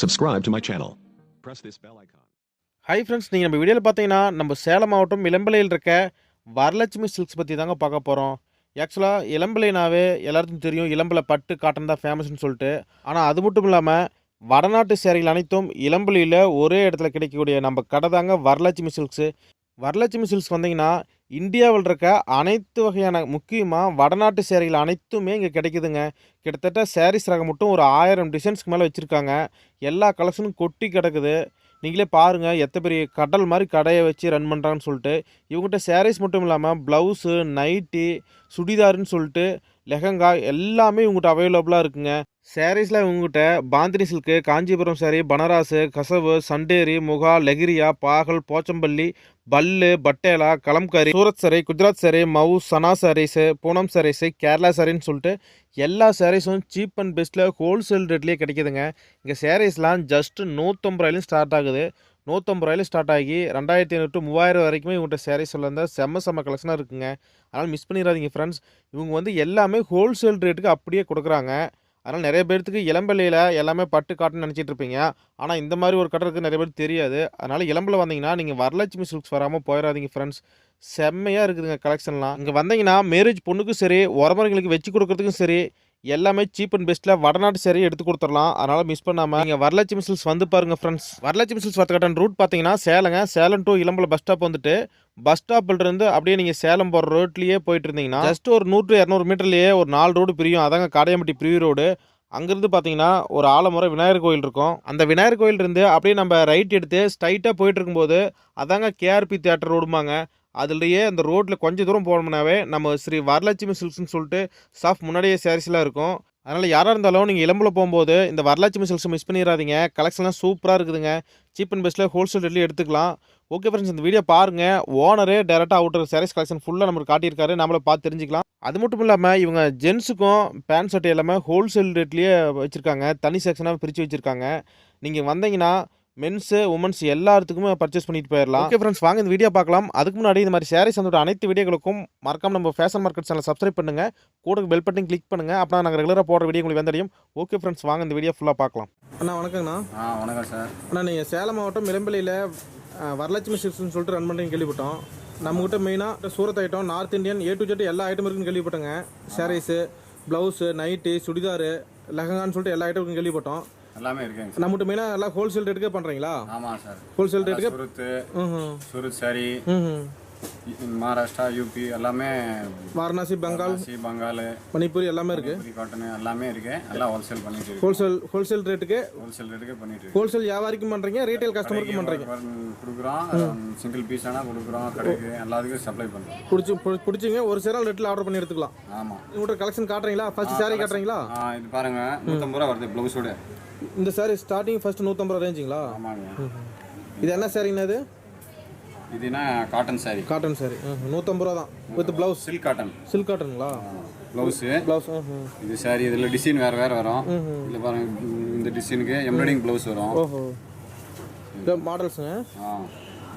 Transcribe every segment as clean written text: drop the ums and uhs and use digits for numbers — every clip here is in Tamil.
Subscribe to my channel. Press this bell icon. Hi friends, நீங்கள் நம்ம வீடியோவில் பார்த்தீங்கன்னா நம்ம சேலம் மாவட்டம் இளம்பிள்ளையில் இருக்க வரலட்சுமி சில்க்ஸ் பற்றி தாங்க பார்க்க போகிறோம். ஆக்சுவலாக இளம்பிள்ளைனாவே எல்லாருக்கும் தெரியும், இளம்பிள்ளை பட்டு காட்டன் தான் ஃபேமஸ்னு சொல்லிட்டு. ஆனால் அது மட்டும் இல்லாமல் வடநாட்டு சேரைகள் அனைத்தும் இளம்பிள்ளையில் ஒரே இடத்துல கிடைக்கக்கூடிய நம்ம கடை தாங்க வரலட்சுமி சில்க்ஸு. வரலட்சுமி சில்க்ஸ் வந்தீங்கன்னா இந்தியாவில் இருக்க அனைத்து வகையான முக்கியமாக வடநாட்டு சேரைகள் அனைத்துமே இங்கே கிடைக்குதுங்க. கிட்டத்தட்ட சாரீஸ் ரகம் மட்டும் ஒரு 1000 டிசைன்ஸ்க்கு மேலே வச்சுருக்காங்க. எல்லா கலெக்ஷனும் கொட்டி கிடக்குது. நீங்களே பாருங்கள் எத்த பெரிய கடல் மாதிரி கடையை வச்சு ரன் பண்ணுறாங்கன்னு சொல்லிட்டு. இவங்ககிட்ட சாரீஸ் மட்டும் இல்லாமல் ப்ளவுஸு, நைட்டி, சுடிதாருன்னு சொல்லிட்டு லெஹங்கா எல்லாமே இவங்ககிட்ட அவைலபிளாக இருக்குங்க. சாரீஸில் இவங்ககிட்ட பாந்தினி சில்க்கு, காஞ்சிபுரம் சாரீ, பனாரஸு, கசவு, சண்டேரி, முகா, லெகிரியா, பாகல், போச்சம்பள்ளி, பல்லு, பட்டேலா, கலம்காரி, சூரத் சாரீ, குஜராத் சாரீ, மவு, சனா சாரீஸு, பூனம் சாரீஸு, கேரளா சாரின்னு சொல்லிட்டு எல்லா சாரீஸும் சீப் அண்ட் பெஸ்ட்டில் ஹோல்சேல் ரேட்லேயே கிடைக்கிதுங்க. இங்கே சாரீஸ்லாம் ஜஸ்ட்டு 150 ரூபாயிலும் ஸ்டார்ட் ஆகுது. 150 ரூபாயிலும் ஸ்டார்ட் ஆகி 2500 to 3000 வரைக்குமே இவங்கள்ட்ட சாரீஸ் இருந்தால் செம்ம கலெக்ஷனாக இருக்குங்க. அதனால் மிஸ் பண்ணிடாதீங்க ஃப்ரெண்ட்ஸ். இவங்க எல்லாமே ஹோல்சேல் ரேட்டுக்கு அப்படியே கொடுக்குறாங்க. அதனால் நிறைய பேர்த்துக்கு இளம்பிள்ளையில் எல்லாமே பட்டு காட்டுன்னு நினச்சிட்டு இருப்பீங்க. ஆனால் இந்த மாதிரி ஒரு கடை இருக்குது நிறைய பேருக்கு தெரியாது. அதனால் இளம்பிள்ளை வந்தீங்கன்னா நீங்கள் வரலட்சுமி சில்க்ஸ் வராமல் போயிடாதீங்க ஃப்ரெண்ட்ஸ். செம்மையாக இருக்குதுங்க கலெக்ஷன்லாம். இங்கே வந்தீங்கன்னா மேரேஜ் பொண்ணுக்கும் சரி, உறமுறைங்களுக்கு வச்சு கொடுக்குறதுக்கும் சரி, எல்லாமே சீப் அண்ட் பெஸ்ட்டில் வடநாட்டு சரி எடுத்து கொடுத்துடலாம். அதனால் மிஸ் பண்ணாமல் நீங்கள் வரலட்சுமி சில்க்ஸ் வந்து பாருங்கள் ஃப்ரெண்ட்ஸ். வரலட்சுமி சில்க்ஸ் வரத்துக்கான ரூட் பார்த்தீங்கன்னா Salem to Elampillai bus stop வந்துட்டு பஸ் ஸ்டாப்பிலிருந்து அப்படியே நீங்கள் சேலம் போகிற ரோட்லேயே போயிட்டு இருந்தீங்கன்னா ஜஸ்ட் ஒரு 100-200 மீட்டர்லேயே ஒரு 4 ரோடு பிரியும். அதாங்க காடையம்பட்டி பிரிவு ரோடு. அங்கேருந்து பார்த்தீங்கன்னா ஒரு ஆலமுறை விநாயகர் கோயில் இருக்கும். அந்த விநாயகர் கோயிலிருந்து அப்படியே நம்ம ரைட் எடுத்து ஸ்ட்ரைட்டாக போயிட்டு இருக்கும்போது அதாங்க கேஆர்பி தியேட்டர் ரோடுமாங்க. அதுலேயே அந்த ரோட்டில் கொஞ்சம் தூரம் போனோம்னாவே நம்ம ஸ்ரீ வரலட்சுமி சில்க்ஸ்னு சொல்லிட்டு ஸ்டாஃப் முன்னாடியே சாரீஸ்லாம் இருக்கும். அதனால் யாராக இருந்தாலும் நீங்கள் இளம்பிள்ளை போகும்போது இந்த வரலட்சுமி சில்க்ஸை மிஸ் பண்ணிடாதீங்க. கலெக்ஷன்லாம் சூப்பராக இருக்குதுங்க. சீப் அண்ட் பெஸ்ட்டில் ஹோல்சேல் ரேட்லேயே எடுத்துக்கலாம். ஓகே ஃப்ரெண்ட்ஸ், இந்த வீடியோ பாருங்கள். ஓனரே டேரெக்டாக அவுட்டர் சாரீஸ் கலெக்ஷன் ஃபுல்லாக நம்மளுக்கு காட்டியிருக்காரு. நம்மளை பார்த்து தெரிஞ்சுக்கலாம். அது மட்டும் இல்லாமல் இவங்க ஜென்ஸுக்கும் பேண்ட் ஷர்ட் எல்லாமே ஹோல்சேல் ரேட்லேயே வச்சுருக்காங்க. தனி செக்ஷனாக பிரித்து வச்சுருக்காங்க. நீங்கள் வந்தீங்கன்னா மென்ஸு, உமன்ஸ் எல்லாத்துக்குமே பர்ச்சேஸ் பண்ணிட்டு போயிடலாம். ஓகே ஃப்ரெண்ட்ஸ், வாங்க இந்த வீடியோ பார்க்கலாம். அதுக்கு முன்னாடி இந்த மாதிரி சாரீஸ் வந்து அனைத்து வீடியோகளுக்கும் மறக்காம நம்ம ஃபேஷன் மார்க்கெட் சேனல் சப்ஸ்கிரைப் பண்ணுங்கள். கூட பெல் பட்டன் கிளிக் பண்ணுங்கள். அப்போ நாங்கள் ரெகுலராக போடுற வீடியோ உங்களுக்கு வந்தடையும். ஓகே ஃப்ரெண்ட்ஸ், வாங்க இந்த வீடியோ ஃபுல்லாக பார்க்கலாம். அண்ணா வணக்கங்கண்ணா. வணக்கம் சார். அண்ணா, நீங்கள் சேலம் மாவட்டம் இளம்பிள்ளையில் வரலட்சுமி சில்க்ஸ்னு சொல்லிட்டு ரன் பண்ணுறீங்க கேள்விப்பட்டோம். நம்மகிட்ட மெயினாக Surat item, north Indian, A to Z எல்லா ஐட்டம் இருக்குன்னு கேள்விப்பட்டேங்க. சாரீஸு, ப்ளவுஸு, நைட்டி, சுடிதாரு, லெஹங்கான்னு சொல்லிட்டு எல்லா ஐட்டம் கேள்விப்பட்டோம். எல்லாமே இருக்குங்க. நம்மகிட்ட மெயினாக எல்லாம் ஹோல்சேல் ரேட்டுக்கே பண்ணுறீங்களா? ஆமாம் சார், ஹோல்சேல் ரேட்டுக்கு. சூரத் சாரி, மகாராஷ்டிரா, யூபி எல்லாமே, வாரணாசி, பெங்கால், மணிப்பூர் எல்லாமே இருக்கு. காட்டன் எல்லாமே இருக்கு. எல்லாம் ஹோல்சேல் பண்ணிட்டு இருக்கு. ஹோல்சேல் ரேட்டுக்கு பண்ணிட்டு இருக்கு. ஹோல்சேல் வியாபாரிக்கும் பண்றீங்க, ரீட்டைல் கஸ்டமருக்கும் பண்றீங்க. கொடுக்குறோம். சிங்கிள் பீஸ் ஆனால் கொடுக்குறோம். கடைக்கு எல்லாத்துக்கும் சப்ளை பண்ணுறோம். பிடிச்சிங்க ஒரு சேரல் ரேட்டில் ஆர்டர் பண்ணி எடுத்துக்கலாம். ஆமாம். உங்கள்கிட்ட கலெக்ஷன் காட்டுறீங்களா? ஃபர்ஸ்ட் சாரி காட்டுறீங்களா? இது பாருங்க, 150 ரூபா வருது ப்ளவுஸோட. இந்த சாரி ஸ்டார்டிங் ஃபர்ஸ்ட் 150 ரூபா ரேஞ்சுங்களா? ஆமாங்க. இது என்ன சாரிங்க? இதுனா காட்டன் சாரி. 150 ரூபா தான் வித் ப்ளவுஸ். சில்க் காட்டனுங்களா? ப்ளவுஸு. இது சாரி. இதில் டிசைன் வேறு வரும். இதில் பாருங்க, இந்த டிசைனுக்கு எம்ப்ராய்டிங் ப்ளவுஸ் வரும். இது மாடல்ஸுங்க.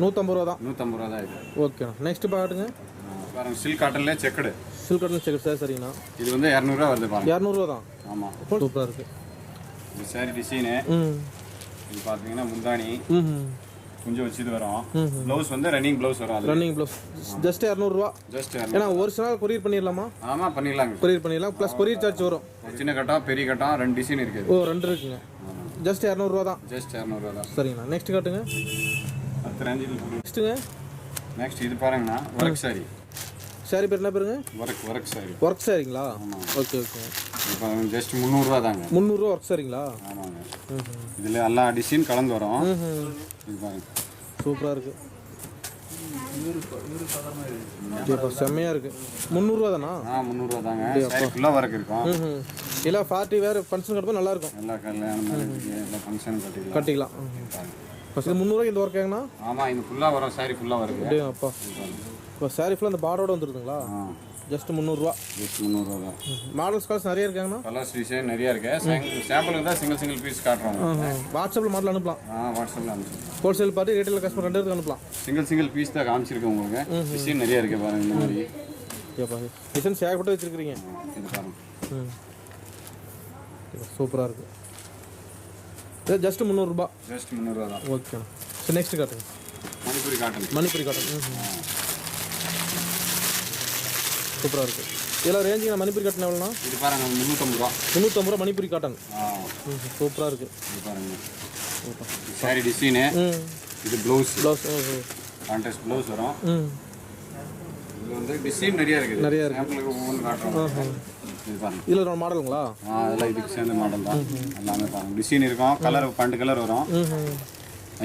150 ரூபா தான். 150 ரூபா தான் இது. ஓகே, நெக்ஸ்ட் பாருங்க. பாருங்க, சில்க் காட்டன்லேயே செக்குடு. சார் சரிங்கண்ணா. இது வந்து 200 ரூபா வருது பாருங்க. 200 ரூபா தான். ஆமாம், சூப்பராக இருக்குது. இது சாரி டிசைனு. இது பார்த்தீங்கன்னா முந்தானி கொஞ்சம் வச்சு வரும். ப்ளவுஸ் வந்து ரன்னிங் ப்ளவுஸ் வரும். அது ரன்னிங் ப்ளவுஸ் ஜஸ்ட் 200 ரூபா. ஏன்னா ஒரு நாள் கொரியர் பண்ணிடலாமா? ஆமாம், பண்ணிடலாங்க. கொரியர் பண்ணிடலாம். ப்ளஸ் கொரியர் சார்ஜ் வரும். சின்ன கட்டம், பெரிய கட்டம், 2 டிசைன் இருக்குது. 2 இருக்குங்க. ஜஸ்ட் 200 ரூபா தான். ஜஸ்ட் 200 ரூபா தான். சரிங்கண்ணா, நெக்ஸ்ட் காட்டுங்க. நெக்ஸ்ட் இது பாருங்கண்ணா, ஒர்க் சாரி. சாரி பேர் என்ன பேருங்க? Work sorry. ஒர்க் சாரிங்களா? ஓகே. இப்போ ஜஸ்ட் 300 ரூபா தாங்க. 300 ரூபா ஒர்க் சாரிங்களா? ஆமாங்க. இதில் எல்லா டிசைன் கலந்து வரும். இது பாருங்க, சூப்பராக இருக்கு. செம்மையாக இருக்கு. 300 ரூபா தானா? 300 ரூபா தாங்க. சாரி ஃபுல்லாக ஒர்க் இருக்கும். இல்லை பார்ட்டி வேறு ஃபங்க்ஷன் கட்டும்போது நல்லா இருக்கும். எல்லா கல்யாணம் எல்லா ஃபங்க்ஷன் கட்டிக்கலாம். ஃபஸ்ட்டு 300 ரூபாய்க்கு இந்த ஒர்க் ஆகுனா? ஆமாம், இது ஃபுல்லாக வரும். சாரி ஃபுல்லாக வருது. அப்படியே அப்பா. இப்போ சாரி ஃபுல்லாக அந்த பார்டரோட வந்துருதுங்களா? ஜஸ்ட் 300 ரூபா. ஜஸ்ட் 300 ரூபா தான். மாடல்ஸ் கலர்ஸ் நிறைய இருக்காங்கண்ணா. கலர்ஸ் டிசைன் நிறைய இருக்கு. சாம்பிளுக்கு தான் சிங்கிள் பீஸ் காட்டுறோம். வாட்ஸ்அப்பில் மாடல் அனுப்பலாம். வாட்ஸ்அப்பில் அனுப்பிச்சிருக்கோம். ஹோல்சேல் பார்த்து ரீட்டைல் கஸ்டமர் 2 பேருக்கு அனுப்பலாம். சிங்கிள் பீஸ் தான் காமிச்சிருக்கேன் உங்களுக்கு. டிசைன் நிறைய இருக்கு பாருங்க. இந்த மாதிரி டிசைன் சேகப்பட்டு வச்சிருக்கீங்க. இது பாருங்க, சூப்பராக இருக்கு. இது ஜஸ்ட் 300 ரூபாய். ஜஸ்ட் 300 ரூபா தான். ஓகே. சரி நெக்ஸ்ட் காட்டுங்க. மணிப்பூரி காட்டன். மணிப்பூரி காட்டன். சூப்பராக இருக்குது. இதெல்லாம் ரேஞ்சிங்க மணிப்பூரி காட்டன் எவ்வளோண்ணா? இது பாருங்க 350 ரூபா. 350 ரூபா மணிப்பூரி காட்டன். சூப்பராக இருக்குது. இது பாருங்க. Sorry design. இது ப்ளவுஸ். கான்ட்ராஸ்ட் ப்ளவுஸ் வரும். இது வந்து டிசைன் நிறைய இருக்குது. சாம்பிளுக்கு ஒவ்வொன்று காட்டுறோம். இது பாருங்க. இதில் ஒரு மாடலுங்களா? அதெல்லாம் இதுக்கு சேர்ந்த மாடல் தான். எல்லாமே பாருங்க. டிசைன் இருக்கும். கலர் 12 கலர் வரும்.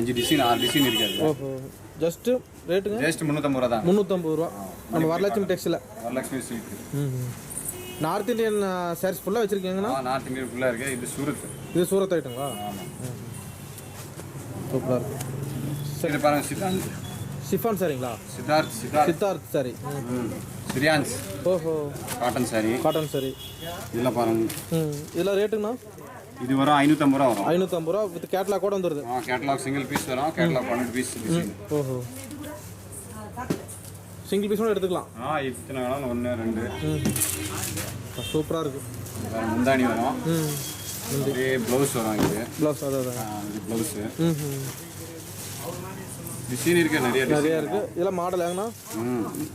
5 டிசைன் 6 டிசைன் இருக்காது. ஜஸ்ட்டு ரேட்டுங்க? ஜஸ்ட் 350 ரூபா தான். 350 ரூபா. நம்ம Varalakshmi textile. Varalakshmi silk. North Indian saris ஃபுல்லாக வச்சுருக்கீங்கண்ணா? நார்த் இந்தியன் ஃபுல்லாக இருக்குது. இது சூரத். இது சூரத் ஐட்டங்களா? ஆமாம். சூப்பராக இருக்குது. சரி பாருங்க. சித்தாந்த் சிஃபான் சாரிங்களா? சித்தார்த் சாரி. சிரியான்ஸ். ஓஹோ. Cotton sorry. Cotton sorry. இதெல்லாம் பாருங்க. இதெல்லாம் ரேட்டுங்கண்ணா? இது வரும் 550 ரூபா வரும். 550 ரூபா வித் கேட்லாக் கூட வந்துடுது. கேட்லாக் சிங்கிள் பீஸ் வரும். Catalogue 12 piece. ஓஹோ. சிங்கிள் பீஸ் கூட எடுத்துக்கலாம். இத்தனை வேணாலும் 1 2. சூப்பராக இருக்குது. முந்தானி வரும். இதே ப்ளவுஸ் வரும். இது ப்ளவுஸ். அதான் இது ப்ளவுஸு. டிசைன் இருக்குது. நிறைய இருக்குது. இதெல்லாம் மாடல் ஏங்கண்ணா?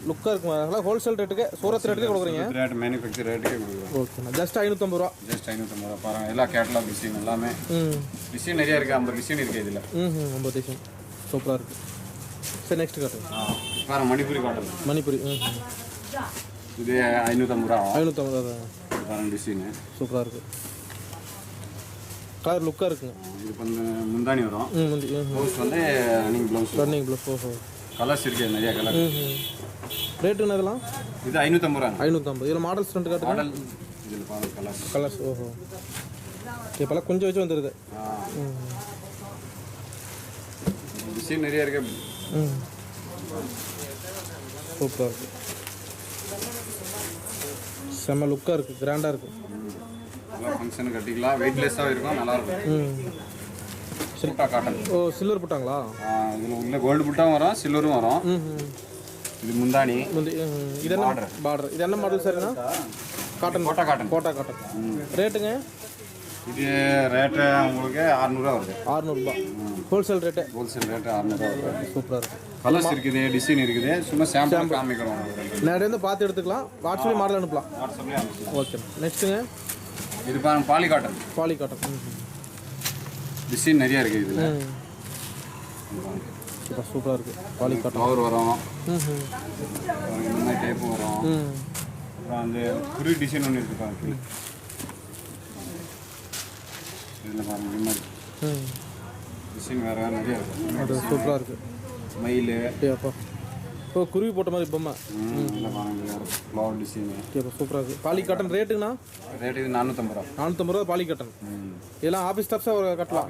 லுக்காக இருக்குமா? ஹோல்சேல் ரேட்டுக்கு சூரத் ரேட்டுக்கே கொடுக்குறீங்க? ரேட் மேனுஃபேக்சர் ரேட்டுக்கே கொடுக்குறோம். ஓகேண்ணா. ஜஸ்ட் 550 ரூபா. ஜஸ்ட் 550 ரூபா. பாருங்கள் எல்லாம் கேட்லாக் டிசைன் எல்லாமே. டிசைன் நிறைய இருக்குது. 50 டிசைன் இருக்குது இதில். 50 டிசைன். சூப்பராக இருக்குது. சரி நெக்ஸ்ட் காட்டுங்க. பாருங்கள் மணிப்பூரி காட்டன். மணிப்பூரி. இது 550 ரூபா. 550 பாருங்கள் டிசைனு. சூப்பராக இருக்குது. கலர் லுக்காக இருக்குங்க. இது வந்து முந்தானி வரும். ப்ளவுஸ் வந்து ரன்னிங் ப்ளவுஸ். Running blouse. ஓஹோ. கலர்ஸ் இருக்குது. நிறைய கலர். ரேட்டுன்னு இதெல்லாம்? இது 550 ரூபா. 550. இதில் மாடல்ஸ் ரெண்டு காட்டுங்க. மாடல் இதில் பாருங்கள் கலர்ஸ். கலர்ஸ். ஓஹோ. இப்போல்லாம் கொஞ்சம் வச்சு வந்துடுது. டிசைன் நிறைய இருக்கு. சூப்பராக இருக்குது. செம்ம லுக்காக இருக்குது. கிராண்டாக இருக்குது. நல்லா ஃபங்க்ஷன் கட்டிக்கலாம். வெயிட்லெஸ்ஸாக இருக்கும். நல்லாயிருக்கும். சில்பா காட்டன். ஓ சில்வர் புட்டாங்களா? இதில் உள்ள கோல்டு புட்டாவும் வரும். சில்வரும் வரும். இது முந்தானி. இது என்ன பார்டர்? இது என்ன மாடல் சார்ண்ணா? Cotton. Kota cotton. Kota cotton. ரேட்டுங்க? இது ரேட்டு உங்களுக்கு 600 வருது. 600 ரூபா. Wholesale rate? ஹோல்சேல் ரேட்டு 600 வருது. சூப்பராக இருக்குது. கலர்ஸ் இருக்குது. டிசைன் இருக்குது. சும்மா சாம்பிள் காமிக்கிறோம். நேரடி வந்து பார்த்து எடுத்துக்கலாம். வாட்ஸ்அப்லேயே மாடல் அனுப்பலாம். வாட்ஸ்அப்லேயே அனுப்பலாம். ஓகே. நெக்ஸ்ட்டுங்க? இது பாருங்க poly cotton. Poly cotton. Design நிறைய இருக்குது இதில். சூப்பராக இருக்குது. Poly cotton. கவர் வரும். இந்த மாதிரி டைப்பும் வரும். அப்புறம் அந்த குருவி டிசைன் ஒன்று இருக்குது பாருங்க. இதில் பாருங்க இந்த மாதிரி டிசைன் வேறு வேறு நிறைய இருக்குது. அது சூப்பராக இருக்குது. மயில். அப்பா ஓ குருவி போட்ட மாதிரி பொம்மை. இல்லை பாருங்க ஃப்ளவர் டிசைனு. சூப்பராக இருக்குது. Poly cotton ரேட்டுங்கண்ணா? ரேட்டு இது 450 ரூபா. 450 ரூபா பாலி காட்டன். இதெல்லாம் ஆஃபீஸ் ஸ்டாஃப்ஸாக ஒரு கட்டலாம்.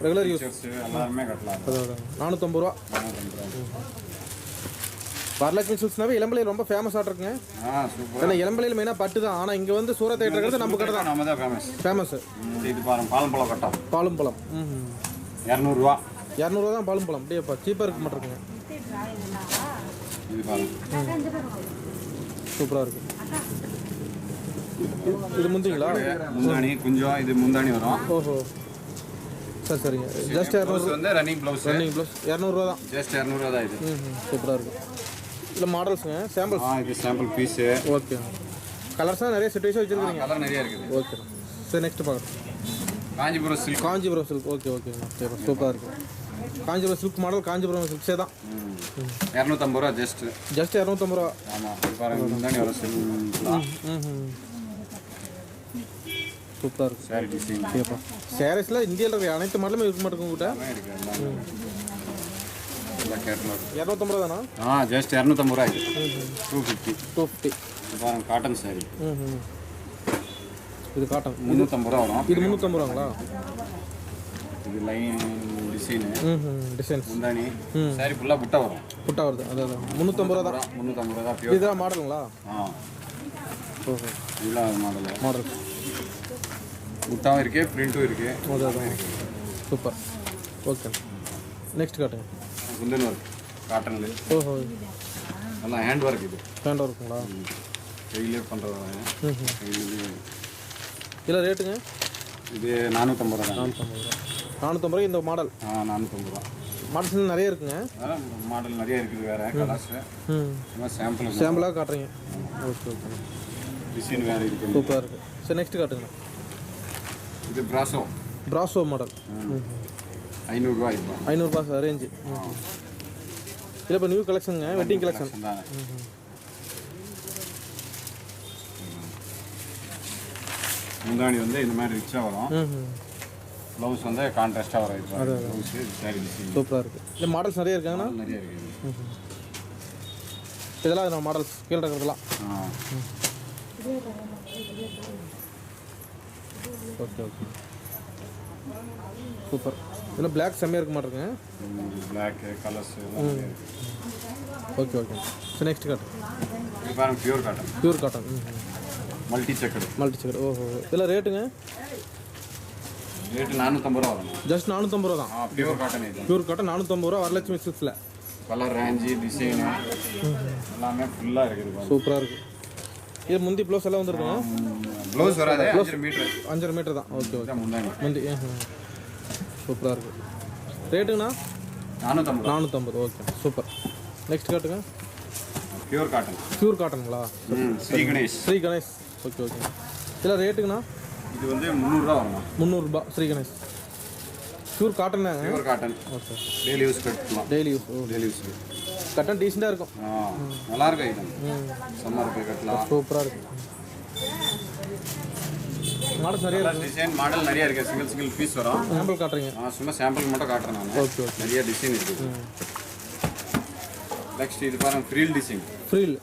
ரெகுலர் யூஸ் எல்லாருமே கட்டலாம். 450 ரூபா. வரலட்சுமி சில்க்ஸ்னாவே இளம்பலையில் ரொம்ப ஃபேமஸாக இருக்குங்க. சூப்பர். ஏன்னா இளம்பலையில் மெயினாக பட்டு தான். ஆனால் இங்கே வந்து சூரத் ஐட்டங்கிறது நம்ம கடை தான். நம்ம தான் ஃபேமஸ். இது பாருங்க பாலும் பழம் கட்டம். பாலும் பழம். 200 ரூபா. 200 ரூபா தான் பாலும் பழம். அப்படியேப்பா சீப்பாக இருக்க மாட்டிருக்குங்க. இது பாருங்க சூப்பராக இருக்குது. இது முந்திங்களா? முந்தானி கொஞ்சம். இது முந்தானி வரும். ஓஹோ. சரிங்க. ஜஸ்ட் 200 வந்து ரன்னிங் ப்ளவுஸ். ரன்னிங் ப்ளவுஸ் 200 ரூபா தான். ஜஸ்ட் 200 ரூபா தான் இது. சூப்பராக இருக்குது. இல்லை மாடல்ஸுங்க சாம்பிள்ஸ். இது சாம்பிள் பீஸு. ஓகே. கலர்ஸ்லாம் நிறைய செட் வைஸாக வச்சுருக்கீங்க. கலர் நிறைய இருக்குது. ஓகே. சரி நெக்ஸ்ட் பார்க்குறோம். காஞ்சிபுரம் சில்க். காஞ்சிபுரம் சில்க். ஓகேண்ணா. சூப்பராக இருக்குது. Kanchipuram silk model. காஞ்சிபுரம் சில்க்ஸே தான். 250 ரூபா ஜஸ்ட். ஜஸ்ட் 250 ரூபா. ஆமாம். பாருங்க முந்தானி வரும் சில்க். சூப்பராக இருக்குது. Sorry design. ஓகேப்பா. சாரீஸில் இந்தியாவில் இருக்கிற அனைத்து மாடலுமே இருக்க மாட்டேங்க கிட்ட. எல்லாம் கேட்லாக். 250 ரூபா தானா? ஜஸ்ட் 250 ரூபா. 250. 250. பாருங்க காட்டன் சாரி. இது காட்டன். 350 ரூபா வரும். இது 350 ரூபாங்களா? இது லைன் டிசைனு. டிசைன்ஸ். முந்தானி. சாரி ஃபுல்லாக புட்டா வரும். புட்டா வருது. அதான் 350 ரூபா தான். 350 ரூபா தான் பியூர். இதுதான் மாடலுங்களா? ஓஹோ. இதெல்லாம் மாடல். புட்டாவும் இருக்குது. பிரிண்ட்டும் இருக்குது. அதான் சூப்பர். ஓகே. நெக்ஸ்ட் காட்டுங்க. குந்தன் ஒர்க் காட்டனில். ஓஹோ. நல்லா ஹேண்ட் ஒர்க். இது ஹேண்ட் ஒர்க்குங்களா? கையிலே பண்ணுறது. இதில் ரேட்டுங்க? இது 450 ரூபா தான். 450 ரூபா. 450 ரூபாய் இந்த மாடல். 450 ரூபா. மாடல்ஸ் நிறைய இருக்குங்க. மாடல் நிறைய இருக்குது வேறு கலர்ஸ். சாம்பிளாக காட்டுறீங்க. Okay okay. டிசைன் வேறு இருக்குது. சூப்பராக இருக்குது. சரி நெக்ஸ்ட் காட்டுங்க. இது பிராசோ மாடல். 500 ரூபா இப்போ. 500 ரூபா சார் ரேஞ்சு. இல்லை இப்போ நியூ கலெக்ஷனுங்க, வெட்டிங் கலெக்ஷன். முந்தாணி வந்து இந்த மாதிரி ரிச்சாக வரும். ப்ளவுஸ் வந்து கான்ட்ராஸ்டாக வரும். இப்போ ப்ளவுஸு சாரி டிசைன் சூப்பராக இருக்குது. இல்லை மாடல்ஸ் நிறைய இருக்காங்கண்ணா? நிறைய இருக்குது. இதெல்லாம் நம்ம மாடல்ஸ் கீழே இருக்கிறதெல்லாம். Okay okay super. இதில் பிளாக் செம்மையாக இருக்க மாட்டேங்க. Black colours. Okay okay. சரி நெக்ஸ்ட் காட்டன். இது பாருங்க pure cotton. Pure cotton. Multi checked. ஓஹோ. இதில் ரேட்டுங்க? ரேட்டு 450 ரூபா வரும். ஜஸ்ட் 450 ரூபா தான். Pure cotton. இது பியூர் காட்டன் 450 ரூபா வரலட்சுமி சில்க்ஸில். கலர் ரேஞ்சு டிசைனு எல்லாமே ஃபுல்லாக இருக்குது. சூப்பராக இருக்குது. இது முந்தி ப்ளவுஸ் எல்லாம் வந்துருக்குங்க. ப்ளவுஸ் வராது. 5 மீட்டர் தான். Okay okay. முந்தி சூப்பராக இருக்குது. ரேட்டுங்கண்ணா? 450. Okay super. நெக்ஸ்ட் காட்டுங்க. பியூர் காட்டனுங்களா? ஸ்ரீ கணேஷ். Okay okay. இதில் ரேட்டுங்கண்ணா? இது வந்து 300 ரூபா வரும். 300 ரூபா. ஸ்ரீ கணேஷ் பியூர் காட்டனாங்க. Pure cotton. Okay. Daily use கட்டலாம். டெய்லி யூஸ் கட்டன் டீசெண்டாக இருக்கும். நல்லா இருக்கும். ஐட்டம் சம்மருக்கு கட்டலாம். சூப்பராக இருக்கும். மாடல்ஸ் நிறைய இருக்கு. டிசைன் மாடல் நிறைய இருக்குது. சிங்கிள் பீஸ் வரும். சாம்பிள் காட்டுறீங்க? சும்மா சாம்பிள் மட்டும் காட்டுறேன் நான். Okay okay. நிறைய டிசைன் இருக்குது. நெக்ஸ்ட் இது பாருங்க ஃப்ரீல் டிசைன். ஃப்ரீல்.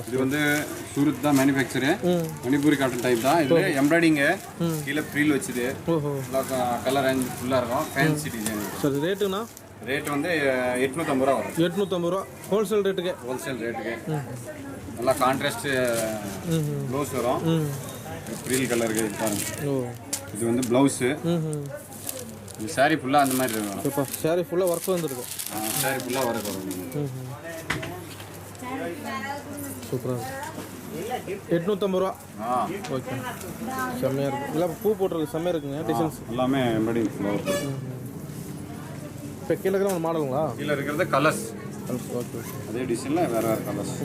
இது வந்து சூரத் தான் மேனுஃபேக்சரு. மணிப்பூரி காட்டன் டைப் தான். இது எம்ப்ராய்டிங்கு கீழே ஃப்ரீல் வச்சுது. கலர் ரேஞ்ச் ஃபுல்லாக இருக்கும். Fancy design. சரி ரேட்டுண்ணா? ரேட் வந்து 850 ரூபா வரும். 850 ரூபா ஹோல்சேல் ரேட்டுக்கு. நல்லா கான்ட்ராஸ்ட் ப்ளவுஸ் வரும். ஃப்ரீல் கலருக்கு பாருங்க. இது வந்து ப்ளவுஸு. இந்த சாரீ ஃபுல்லாக அந்த மாதிரி இருக்கும். சாரீ ஃபுல்லாக ஒர்க் வந்துருக்கு. சாரீ ஃபுல்லாக ஒர்க் வரும். சூப்பராக 850 ரூபா. ஓகே செம்மையாக இருக்குது. இல்லை பூ போட்டிருக்கு செம்மையாக இருக்குங்க. டிசைன்ஸ் எல்லாமே எம்ப்ராய்டிங் ஃப்ளவர். இப்போ கீழே இருக்கிற ஒரு மாடலுங்களா? கீழே இருக்கிறது கலர்ஸ். ஓகே அதே டிசைனில் வேறு கலர்ஸ்.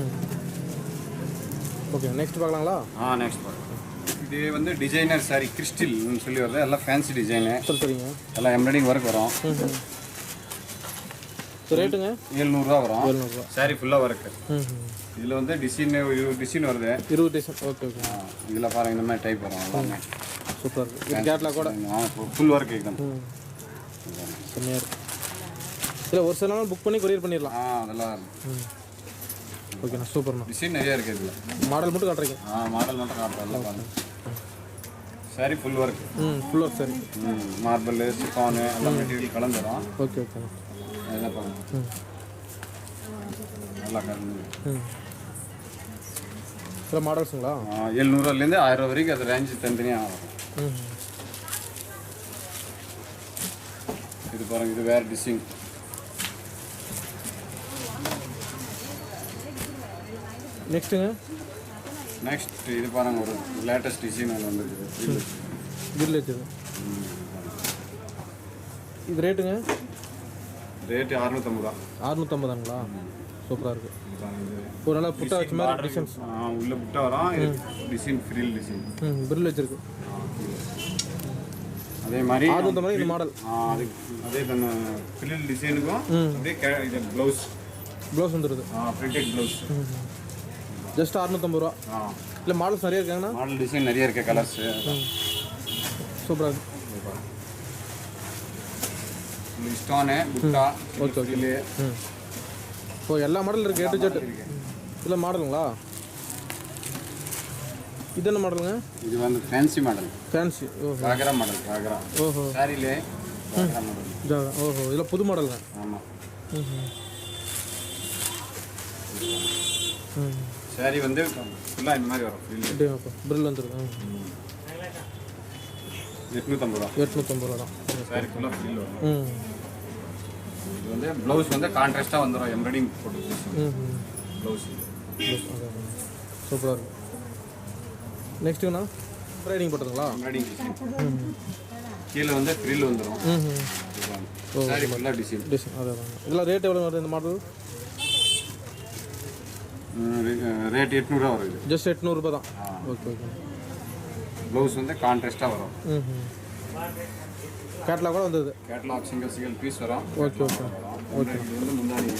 ஓகே நெக்ஸ்ட் பார்க்கலாங்களா? நெக்ஸ்ட் பார்க்கலாம். இது வந்து டிசைனர் சாரி கிறிஸ்டில்னு சொல்லி வருது. எல்லாம் ஃபேன்சி டிசைனு. சரிங்க. எல்லாம் எம்ப்ராய்டிங் ஒர்க் வரும். ரேட்டுங்க? 700 ரூபா வரும். 700 ரூபா. சாரி ஃபுல்லாக ஒர்க்கு. இதில் வந்து டிசைன் 20 டிசைன் வருது. 20 டிசைன். Okay okay. இதில் பாருங்கள் இந்த மாதிரி டைப் வரும். எல்லாமே சூப்பராக இருக்குது. கேட்லாக் கூட ஃபுல் ஒர்க் एकदम செம்மையாக இருக்குது. இல்லை ஒரு சில நாள் புக் பண்ணி கொரியர் பண்ணிடலாம். அதெல்லாம் ஓகேண்ணா சூப்பர்ண்ணா. டிசைன் நிறையா இருக்குது. இதில் மாடல் மட்டும் காட்டுறீங்க? மாடல் மட்டும் காட்டுறேன். பாருங்க sorry full work. Full work sorry. Marble chiffon எல்லாம் மெட்டீரியல் கலந்துடும். ஓகே ஓகேண்ணா. அதெல்லாம் பாருங்க நல்லா கலந்து. சில மாடல்ஸுங்களா? 700 ரூபாயிலேருந்து 1000 ரூபா வரைக்கும் அது ரேஞ்சு தனித்தனியாக ஆகும். இது பாருங்கள். இது வேறு டிசைன். நெக்ஸ்ட்டுங்க? நெக்ஸ்ட் இது பாருங்கள். ஒரு லேட்டஸ்ட் டிசைன் ஒன்று வந்துருக்குது. வில்லேஜ். இது ரேட்டுங்க? ரேட்டு 650 ரூபா. 650ங்களா? சூப்பராக இருக்குது. ஒரு நல்லா புட்டா வச்ச மாதிரி டிசைன்ஸ். உள்ள புட்டா வரும். Design ஃப்ரீல் design. பிரில் வச்சிருக்கு. அதே மாதிரி 650 இந்த மாடல். அதே தான் ஃப்ரீல் டிசைனுக்கும் அப்படியே இது ப்ளவுஸ் வந்துடுது. Printed blouse. ஜஸ்ட் 650 ரூபா. இல்லை மாடல்ஸ் நிறைய இருக்காங்கண்ணா? மாடல் டிசைன் நிறைய இருக்குது. கலர்ஸ் சூப்பராக இருக்குது. ஸ்டோனு புட்டா. Okay okay. இப்போ எல்லா மாடல் இருக்குது. A to Z. இல்லை மாடலுங்களா? இது என்ன மாடலுங்க? இது வந்து fancy model. Fancy. Khakhra model. Khakhra. ஓஹோ. சாரிலே காகரா மாடல். ஓஹோ. இதில் புது மாடலுங்க. ஆமாம். சாரி வந்து ஃபுல்லாக இந்த மாதிரி வரும். பிரில் வந்துருக்கு. 850 ரூபா. 850 ரூபா தான். சாரி ஃபுல்லாக ஃப்ரீல் வரும். இது வந்து ப்ளவுஸ் வந்து கான்ட்ராஸ்ட்டாக வந்துடும். எம்ப்ராய்டிங் போட்டு ப்ளவுஸ். சூப்பராக இருக்கும். நெக்ஸ்ட்டுங்கண்ணா? எம்ப்ராய்டிங் போட்டுருங்களா? Embroidery design. கீழே வந்து ஃப்ரில் வந்துடும். சாரி ஃபுல்லாக டிசைன். அதான் இதெல்லாம் ரேட் எவ்வளோ வருது இந்த மாடல்? ரேட் 800 ரூபா வருது. ஜஸ்ட் 800 ரூபாய் தான். Okay okay. ப்ளவுஸ் வந்து கான்ட்ராஸ்ட்டாக வரும். கேட்லாக் கூட வந்தது. கேட்லாக் சிங்கிள் பீஸ் வரும். Okay okay okay. இது வந்து முந்தானி.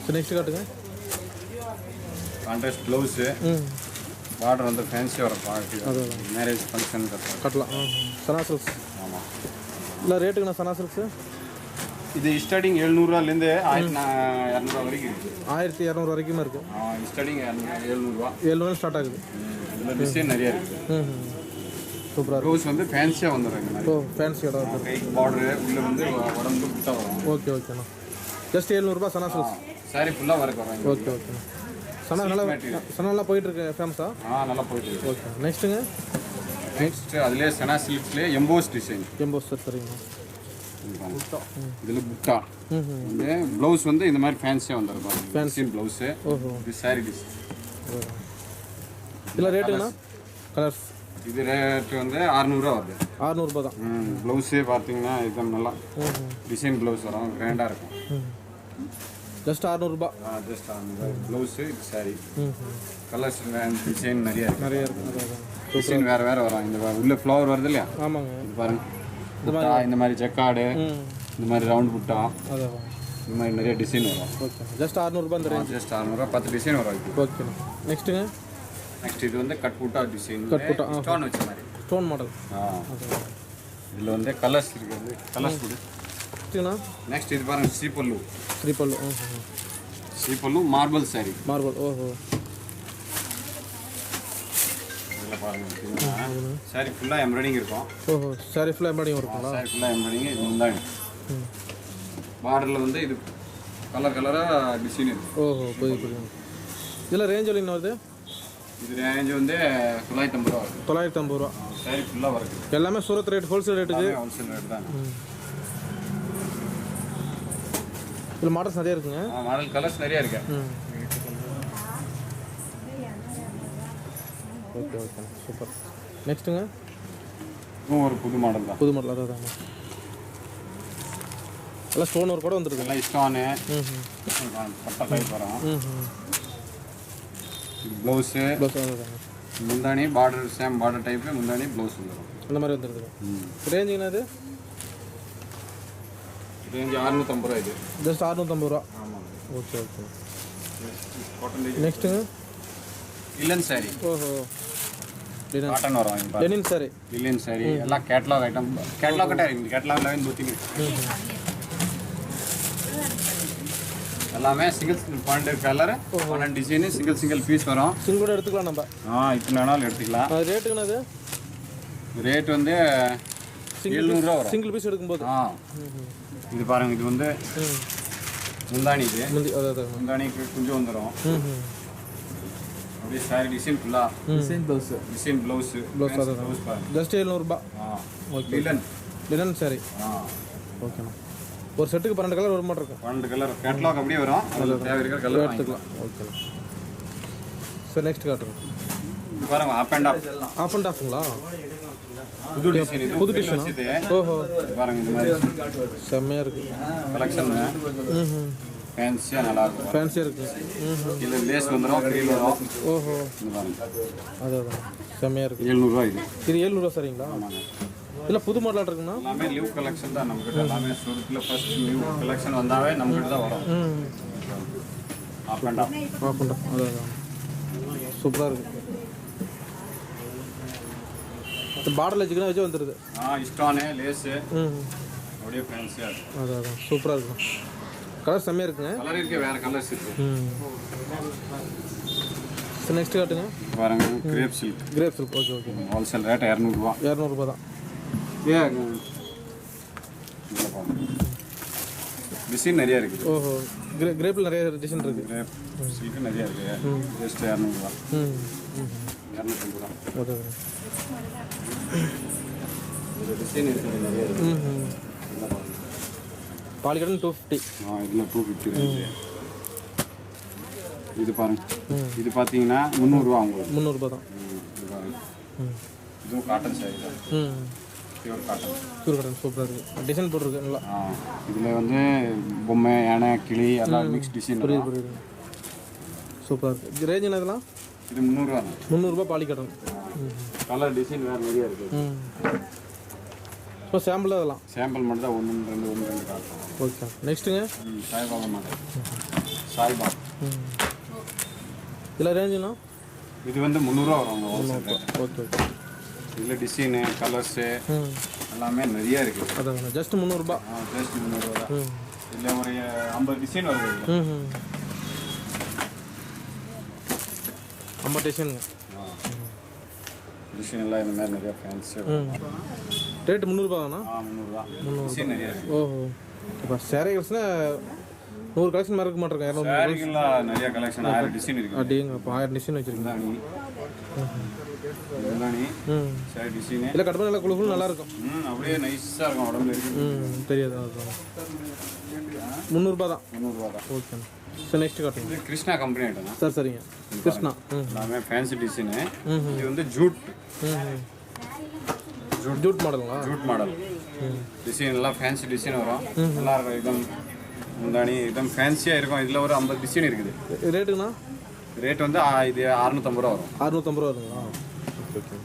ஸோ நெக்ஸ்ட் காட்டுங்க. Contrast blouse. பார்டர் வந்து ஃபேன்சி வரும். மேரேஜ் ஃபங்க்ஷன் கட்டலாம். சனா சில்க்ஸ். ஆமாம். இல்லை ரேட்டுக்குண்ணா சனா சில்க்ஸு? இது ஸ்டார்டிங் 700 1200 வரைக்கும் இருக்குது. 1200 வரைக்குமே இருக்குது. ஸ்டார்டிங் 700 700 ஸ்டார்ட் ஆகுது. இதில் டிசைன் நிறைய இருக்குது. சூப்பராக ப்ளவுஸ் வந்து ஃபேன்சியாக வந்துடும். இந்த மாதிரி ஃபேன்சி இடம் கைக்கு பார்டரு உள்ளே வந்து உடம்பு புட்டா வரும். ஓகே ஓகேண்ணா. ஜஸ்ட் 700 ரூபாய் சனா சில்க்ஸ். சாரி ஃபுல்லாக ஒர்க் வரும். ஓகே ஓகேண்ணா. சனா நல்லா போயிட்டுருக்கு ஃபேமஸா? நல்லா போயிட்டு இருக்கு. ஓகே. நெக்ஸ்ட்டுங்க. நெக்ஸ்ட் அதுலேயே சனா சில்க்ஸ்லேயே எம்போஸ் டிசைன். எம்போஸ் சார் சரிங்கண்ணா. இதில் புட்டா வந்து ப்ளவுஸ் வந்து இந்த மாதிரி ஃபேன்சியாக வந்துருக்கும். Fancy blouse. இது சாரி டிசைன். இதில் ரேட்டுங்கண்ணா? கலர்ஸ் இது ரேட் வந்து 600 ரூபா வருது. 600 ரூபா தான். ப்ளவுஸே பார்த்தீங்கன்னா இது நல்லா டிசைன் ப்ளவுஸ் வரும். கிராண்டாக இருக்கும். ஜஸ்ட் 600 ரூபா. ஜஸ்ட் ப்ளவுஸு இது சாரி. கலர்ஸ் டிசைன் நிறைய இருக்குது. டிசைன் வேறு வேறு வரும். இந்த உள்ள ஃப்ளவர் வருது இல்லையா? ஆமாங்க. இது பாருங்க. புட்டா இந்த மாதிரி ஜக்காடு, இந்த மாதிரி ரவுண்ட் புட்டா, அதான் இந்த மாதிரி நிறைய டிசைன் வரும். ஓகே. ஜஸ்ட் 600 ரூபா இந்த ரேஞ்ச். ஜஸ்ட் 600 ரூபா 10 டிசைன் வரும். ஓகே. நெக்ஸ்ட்டுங்க. நெக்ஸ்ட் இது வந்து கட் புட்டா டிசைன். ஸ்டோன் வச்ச மாதிரி ஸ்டோன் மாடல். இதில் வந்து கலர்ஸ் இருக்குது. கலர்ஸ் கொடு. நெக்ஸ்ட் இது பாருங்க ஸ்ரீபல்லு. ஸ்ரீபல்லு மார்பிள் சாரி. மார்பிள். ஓஹோ. இதில் பாருங்க சாரி ஃபுல்லாக எம்ப்ராய்டிங் இருக்கும். ஓஹோ. சாரி ஃபுல்லாக எம்ப்ராய்டிங் இருக்குங்களா? சாரி ஃபுல்லாக எம்ப்ராய்டிங். இது முந்தானி. பார்டரில் வந்து இது கலராக டிசைன் இருக்குது. ஓஹோ. புரியுது. இதில் ரேஞ்ச் என்ன வருது? இது ரேஞ்ச் வந்து 950 ரூபா வருது. 950 ரூபா. சாரி ஃபுல்லாக வருது. எல்லாமே சூரத் ரேட், ஹோல்சேல் ரேட்டுக்கு. ஹோல்சேல் ரேட் தான். இதில் மாடல்ஸ் நிறைய இருக்குங்க. மாடல் கலர்ஸ் நிறைய இருக்கு. Okay okay super. நெக்ஸ்ட்டுங்க. இதுவும் ஒரு புது மாடல் தான். புது மாடல் அதான். எல்லாம் ஸ்டோன் ஒர்க் கூட வந்துருக்கு. எல்லாம் ஸ்டோனு. பட்டா டைப் வரும். ப்ளவுஸு முந்தானி பார்டர் சேம் பார்டர் டைப்பு முந்தானி ப்ளவுஸ் வந்துடும். அந்த மாதிரி வந்துருக்கு. ரேஞ்சுங்கண்ணா இது? ரேஞ்சு 650 ரூபா. இது ஜஸ்ட் 650 ரூபா. ஆமாம். Okay okay. நெக்ஸ்ட்டுங்க. லிலன் சாரி. ஓஹோ. காட்டன் வரும். லினன் சாரி. லிலன் சாரி எல்லாம் catalogue item. Catalogue catalogue eleven தூத்தி எல்லாமே single 12 colour 12 design single piece வரும். சிங்கிள் எடுத்துக்கலாம் நம்ம. இத்தனை வேணாலும் எடுத்துக்கலாம். ரேட்டுங்கண்ணா அது? ரேட் வந்து 700 ரூபா வரும் சிங்கிள் பீஸ் எடுக்கும்போது. இது பாருங்க. இது வந்து முந்தானி. இது முந்தானிக்கு கொஞ்சம் வந்துடும். அப்படியே சாரி டிசைன் ஃபுல்லாக டிசைன் ப்ளவுஸ் பாருங்க. ஜஸ்ட் 700 ரூபா. ஓகே. Linen sorry. ஓகேண்ணா. ஒரு செட்டுக்கு 12 கலர் ஒரு மாட்டம் இருக்கும். 12 கலர் கேட்லாக் அப்படியே வரும். அதில் தேவை இருக்கிற கலர் எடுத்துக்கலாம். ஓகே. சார் நெக்ஸ்ட் காட்டுங்க. இது பாருங்க ஆப் அண்ட் ஆஃப்ங்களா? புது டிசைன். இது புது டிசைன். ஓஹோ. பாருங்க இந்த மாதிரி செம்மையாக இருக்குது கலெக்ஷன். ஃபேன்சியாக நல்லா இருக்கும். ஃபேன்சியாக இருக்குது. இதில் லேஸ் வந்துடும். க்ரீல் வரும். ஓஹோ. இது பாருங்க. அதான் செம்மையாக இருக்குது. 700 ரூபா. இது 700 ரூபா சரிங்களா? ஆமாங்க. இல்லை புது மாடலாக இருக்குண்ணா? எல்லாமே நியூ கலெக்ஷன் தான் நம்மகிட்ட. எல்லாமே சூரத்தில் ஃபர்ஸ்ட் நியூ கலெக்ஷன் வந்தாவே நம்மகிட்ட தான் வரும். Up and off. அதான் சூப்பராக இருக்குது. பார்டர் வச்சுக்கினா வச்சு வந்துடுது. ஸ்டோனு லேஸு அப்படியே ஃபேன்சியாக இருக்கும். அதான் சூப்பராக இருக்கும். கலர் செம்மையாக இருக்குங்க. கலர் இருக்கு. வேறு கலர்ஸ் இருக்குது. சார் நெக்ஸ்ட் காட்டுங்க. பாருங்க grape silk. Okay okay. Wholesale rate 200 ரூபா. 200 ரூபா தான். டிசைன் நிறைய இருக்குது. ஓஹோ. கிரேப்பில் நிறைய டிசைன் இருக்குது. கிரேப் சில்க் நிறைய இருக்குது. ஜஸ்ட் 200 ரூபா. 250 ரூபா. ஓகே. டிசைன் இருக்குது நிறைய இருக்குது. பாலிகடன் 250. இதில் 250 இருக்குது. இது பாருங்க. இது பார்த்தீங்கன்னா 300 ரூபா. உங்களுக்கு 300 ரூபா தான். இது பாருங்க. இதுவும் காட்டன் சாரி தான், பியூர் காட்டன். பியூர் காட்டன் சூப்பராக இருக்குது, டிசைன் போட்டிருக்கு நல்லா. இதில் வந்து பொம்மை, யானை, கிளி எல்லாம் மிக்ஸ் டிசைன். புரியுது. சூப்பராக இருக்குது. இது ரேஞ்ச் என்ன இதெல்லாம்? இது 300 தான். 300 பாலி காட்டன். கலர் டிசைன் வேறு நிறைய இருக்குது. ஸோ சாம்பிள் அதெல்லாம் சாம்பிள் மட்டும் தான் 1 2 காட்டும். ஓகே. நெக்ஸ்ட்டுங்க சாய்பாபா மாடல். சாய்பாபா இதில் ரேஞ்சுண்ணா? இது வந்து 300 வரும். Okay okay. இதில் டிசைனு, கலர்ஸு எல்லாமே நிறைய இருக்குது. அதான் ஜஸ்ட் 300. ஜஸ்ட் 300 தான். இதில் ஒரு 50 டிசைன் வருது. 50 டிசைனுங்க. டிசைன் எல்லாம் இந்த மாதிரி நிறைய ஃபேன்ஸு. ரேட்டு 300 தானா? 300 தான். டிசைன் நிறைய இருக்குது. ஓஹோ. இப்போ சேரீ கலெக்ஷனாக 100 கலெக்ஷன் மாதிரி இருக்க மாட்டிருக்கேன். 200 சாரிக்கெல்லாம் நிறைய கலெக்ஷன் 1000 டிசைன் இருக்குது. அப்படிங்க. அப்போ 1000 டிசைன் வச்சுருக்கீங்க. முந்தானி சாரி டிசைனு இல்லை கட் பண்ணி நல்லா குழுக்குள் நல்லாயிருக்கும். அப்படியே நைஸாக இருக்கும் உடம்புல இருக்குது. தெரியாது. அதுதான் 300 தான். 300 தான். ஓகே. சார் நெக்ஸ்ட் காட்டுங்க. இது கிருஷ்ணா கம்பெனி ஐட்டம்னா சார். சரிங்க. கிருஷ்ணா. எல்லாமே ஃபேன்சி டிசைனு. இது வந்து ஜூட் ஜூட் மாடலுங்களா? ஜூட் மாடல் டிசைன் எல்லாம் ஃபேன்சி டிசைன் வரும். நல்லா இருக்கும். இதம் முந்தானி இதம் ஃபேன்சியாக இருக்கும். இதில் ஒரு 50 டிசைன் இருக்குது. ரேட்டுங்கண்ணா? ரேட் வந்து இது 650 ரூபா வரும். 650 வருங்களா? ஓகே.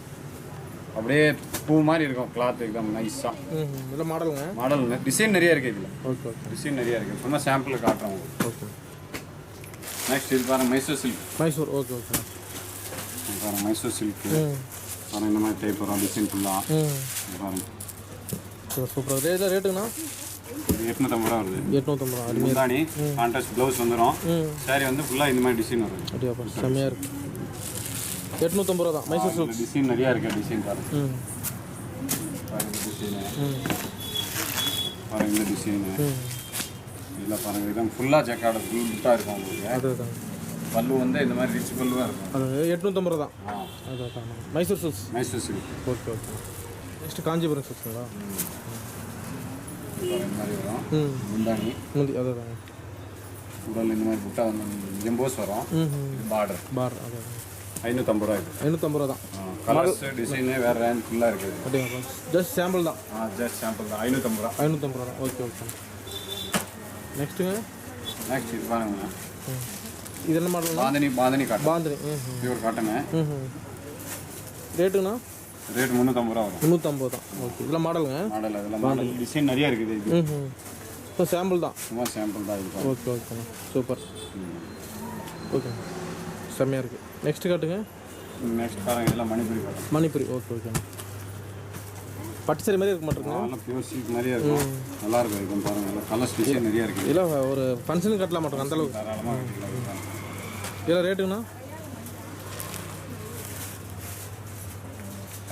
அப்படியே பூ மாதிரி இருக்கும் கிளாத், எக்தம் நைஸாக. இதில் மாடலுங்க? மாடல் டிசைன் நிறைய இருக்குது. இதில் ஓகே ஓகே. டிசைன் நிறைய இருக்குது. சும்மா சாம்பிள் காட்டுறோம். ஓகே. நெக்ஸ்ட் இது பாருங்கள், Mysore silk. Mysore. Okay okay. பாருங்கள் மைசூர் சில்க்கு. பாருங்கள் இந்த மாதிரி டைப் வரும் டிசைன் ஃபுல்லாக. பாருங்கள் சூப்பராக. ரேட்டுங்கண்ணா? இது 850 ரூபா வருது. 850 ரூபா. முந்தானி கான்ட்ராஸ்ட் ப்ளவுஸ் வந்துடும். சாரி வந்து ஃபுல்லாக இந்த மாதிரி டிசைன் வரும். அப்படியாப்பா, செம்மையாக இருக்குது. 850 ரூபா தான் மைசூர் சில்க். டிசைன் நிறையா இருக்குது. டிசைன் பாருங்கள். டிசைனு பாருங்கள். இந்த டிசைனு இதில் பாருங்கள். இதெல்லாம் ஃபுல்லாக ஜக்கார்டு ஃபுல் புட்டாக இருக்கும் உங்களுக்கு. அதுதான். பல்லு வந்து இந்த மாதிரி ரிச் பல்லுவாக இருக்கும். அது 850 ரூபா தான். அதுதான் Mysore silks. Mysore silk. Okay okay. Next Kanchipuram சில்க்ஸுங்களா? இந்த மாதிரி வரும். முந்தானி முந்தி. அதுதான். உடல் இந்த மாதிரி புட்டா வந்து எம்போஸ் வரும். பார்டர் அதுதான். 550 ரூபா இருக்குது. 550 ரூபா தான். கலர்ஸ் டிசைனு வேறு ரேஞ்ச் ஃபுல்லாக இருக்குது. அப்படிங்களா? ஜஸ்ட் சாம்பிள் தான். ஜஸ்ட் சாம்பிள் தான். 550 ரூபா. 550 ரூபா தான். Okay okay. நெக்ஸ்ட்டுங்க? நெக்ஸ்ட் இது பாருங்க. இது என்ன model? Bandhani cotton. Bandhani. Pure cotton. ரேட்டுண்ணா? ரேட் 350 ரூபா வரும். 350 தான். ஓகே. இதெல்லாம் மாடலுங்க? மாடல் அதெல்லாம் மாடல் டிசைன் நிறைய இருக்குது. இது இப்போ சாம்பிள் தான். சும்மா சாம்பிள் தான். இது ஓகே ஓகேண்ணா. சூப்பர். ஓகே. செம்மையாக இருக்குது. நெக்ஸ்ட் காட்டுங்க. நெக்ஸ்ட் பாருங்க. இதெல்லாம் மணிப்புரி காட்டன். மணிப்புரி. ஓகே ஓகேண்ணா. பட்டு சாரி மாதிரி இருக்க மாட்டேங்க. நல்லா பியூர் சில்க் நிறைய இருக்கும். நல்லா இருக்கும். இது பாருங்க. நல்லா கலர்ஸ் டிசைன் நிறைய இருக்குது. இல்லை ஒரு ஃபங்க்ஷனுக்கு கட்டலாம் மாட்டோங்க அந்த அளவுக்கு. தாராளமாக கட்டிக்கலாம். இதெல்லாம் ரேட்டுங்கண்ணா?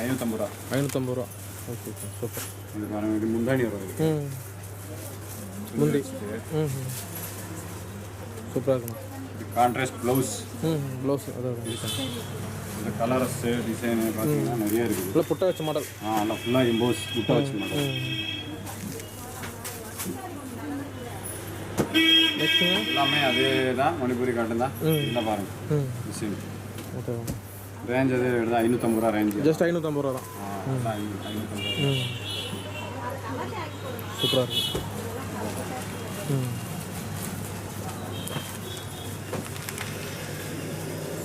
550 ரூபா. 550 ரூபா. Okay okay. சூப்பர். இது பாருங்க. இது முந்தானி வரும். முந்தி. சூப்பராக இருக்குண்ணா. இது கான்ட்ராஸ்ட் ப்ளவுஸ். ப்ளவுஸ். அதான். இந்த கலர்ஸ் டிசைனு பார்த்தீங்கன்னா நிறைய இருக்குது. ஃபுல்லாக புட்டை வச்ச மாடல். நல்லா ஃபுல்லாக எம்போஸ் புட்டை வச்ச மாடல். நெக்ஸ்ட்டுங்க? எல்லாமே அதே தான். மணிப்புரி காட்டன் தான். இல்லை பாருங்கள் டிசைன். ஓகே. ரேஞ்ச் அதே ரேட் தான். 550 ரூபா ரேஞ்சு. ஜஸ்ட் 550 ரூபா தான். 550 சூப்பராக இருக்கும்.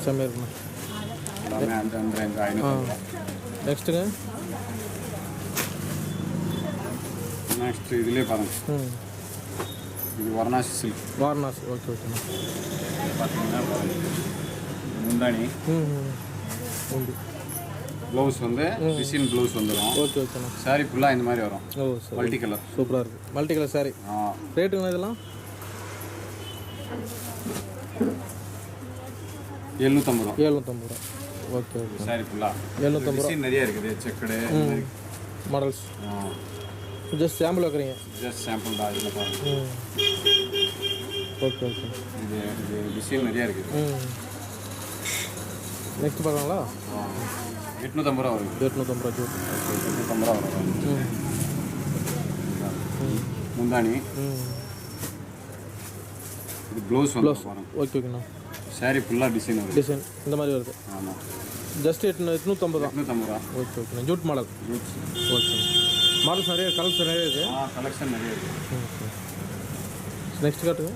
செம்மையாக இருக்குண்ணா. எல்லாமே அந்த ரேஞ்ச் 550 ரூபா. நெக்ஸ்ட்டுங்க? நெக்ஸ்ட் இதுலேயே பாருங்கள். இது வாரணாசி சில்க். வாரணாசி. ஓகே ஓகேண்ணா. பார்த்தீங்கன்னா முந்தானி உண்டு. ப்ளவுஸ் வந்து டிசைன் ப்ளவுஸ் வந்துடும். ஓகே ஓகேண்ணா. சாரி ஃபுல்லாக இந்த மாதிரி வரும். ஓ சரி. Multi colour. சூப்பராக இருக்குது. Multi colour sorry. ரேட்டுங்கண்ணா இதெல்லாம்? 750 ரூபா. 750 ரூபா. Okay okay. சாரி ஃபுல்லாக 750 ரூபா. டிசைன் நிறைய இருக்குது. Checked models. ஜஸ்ட் சாம்பிள் வைக்கிறீங்க? ஜஸ்ட் சாம்பிள் தான். இதில் பாருங்கள். Okay okay. இது டிசைன் நிறையா இருக்குது. நெக்ஸ்ட் பார்க்கலாங்களா? 850 ரூபா வருது. 850 ரூபா. 850 ரூபா வரும். முந்தானி. இது ப்ளவுஸ் வந்து பாருங்கள். ஓகே ஓகேண்ணா. சாரி ஃபுல்லாக டிசைன் வருது. டிசைன் இந்த மாதிரி வருது. ஆமாம். ஜஸ்ட் 850 தான். 850 ரூபா. Okay okay. Jute model. Okay. Models நிறைய கலர்ஸ் நிறைய இருக்குது. கலெக்ஷன் நிறைய இருக்குது. ஓகே. நெக்ஸ்ட் காட்டுங்க.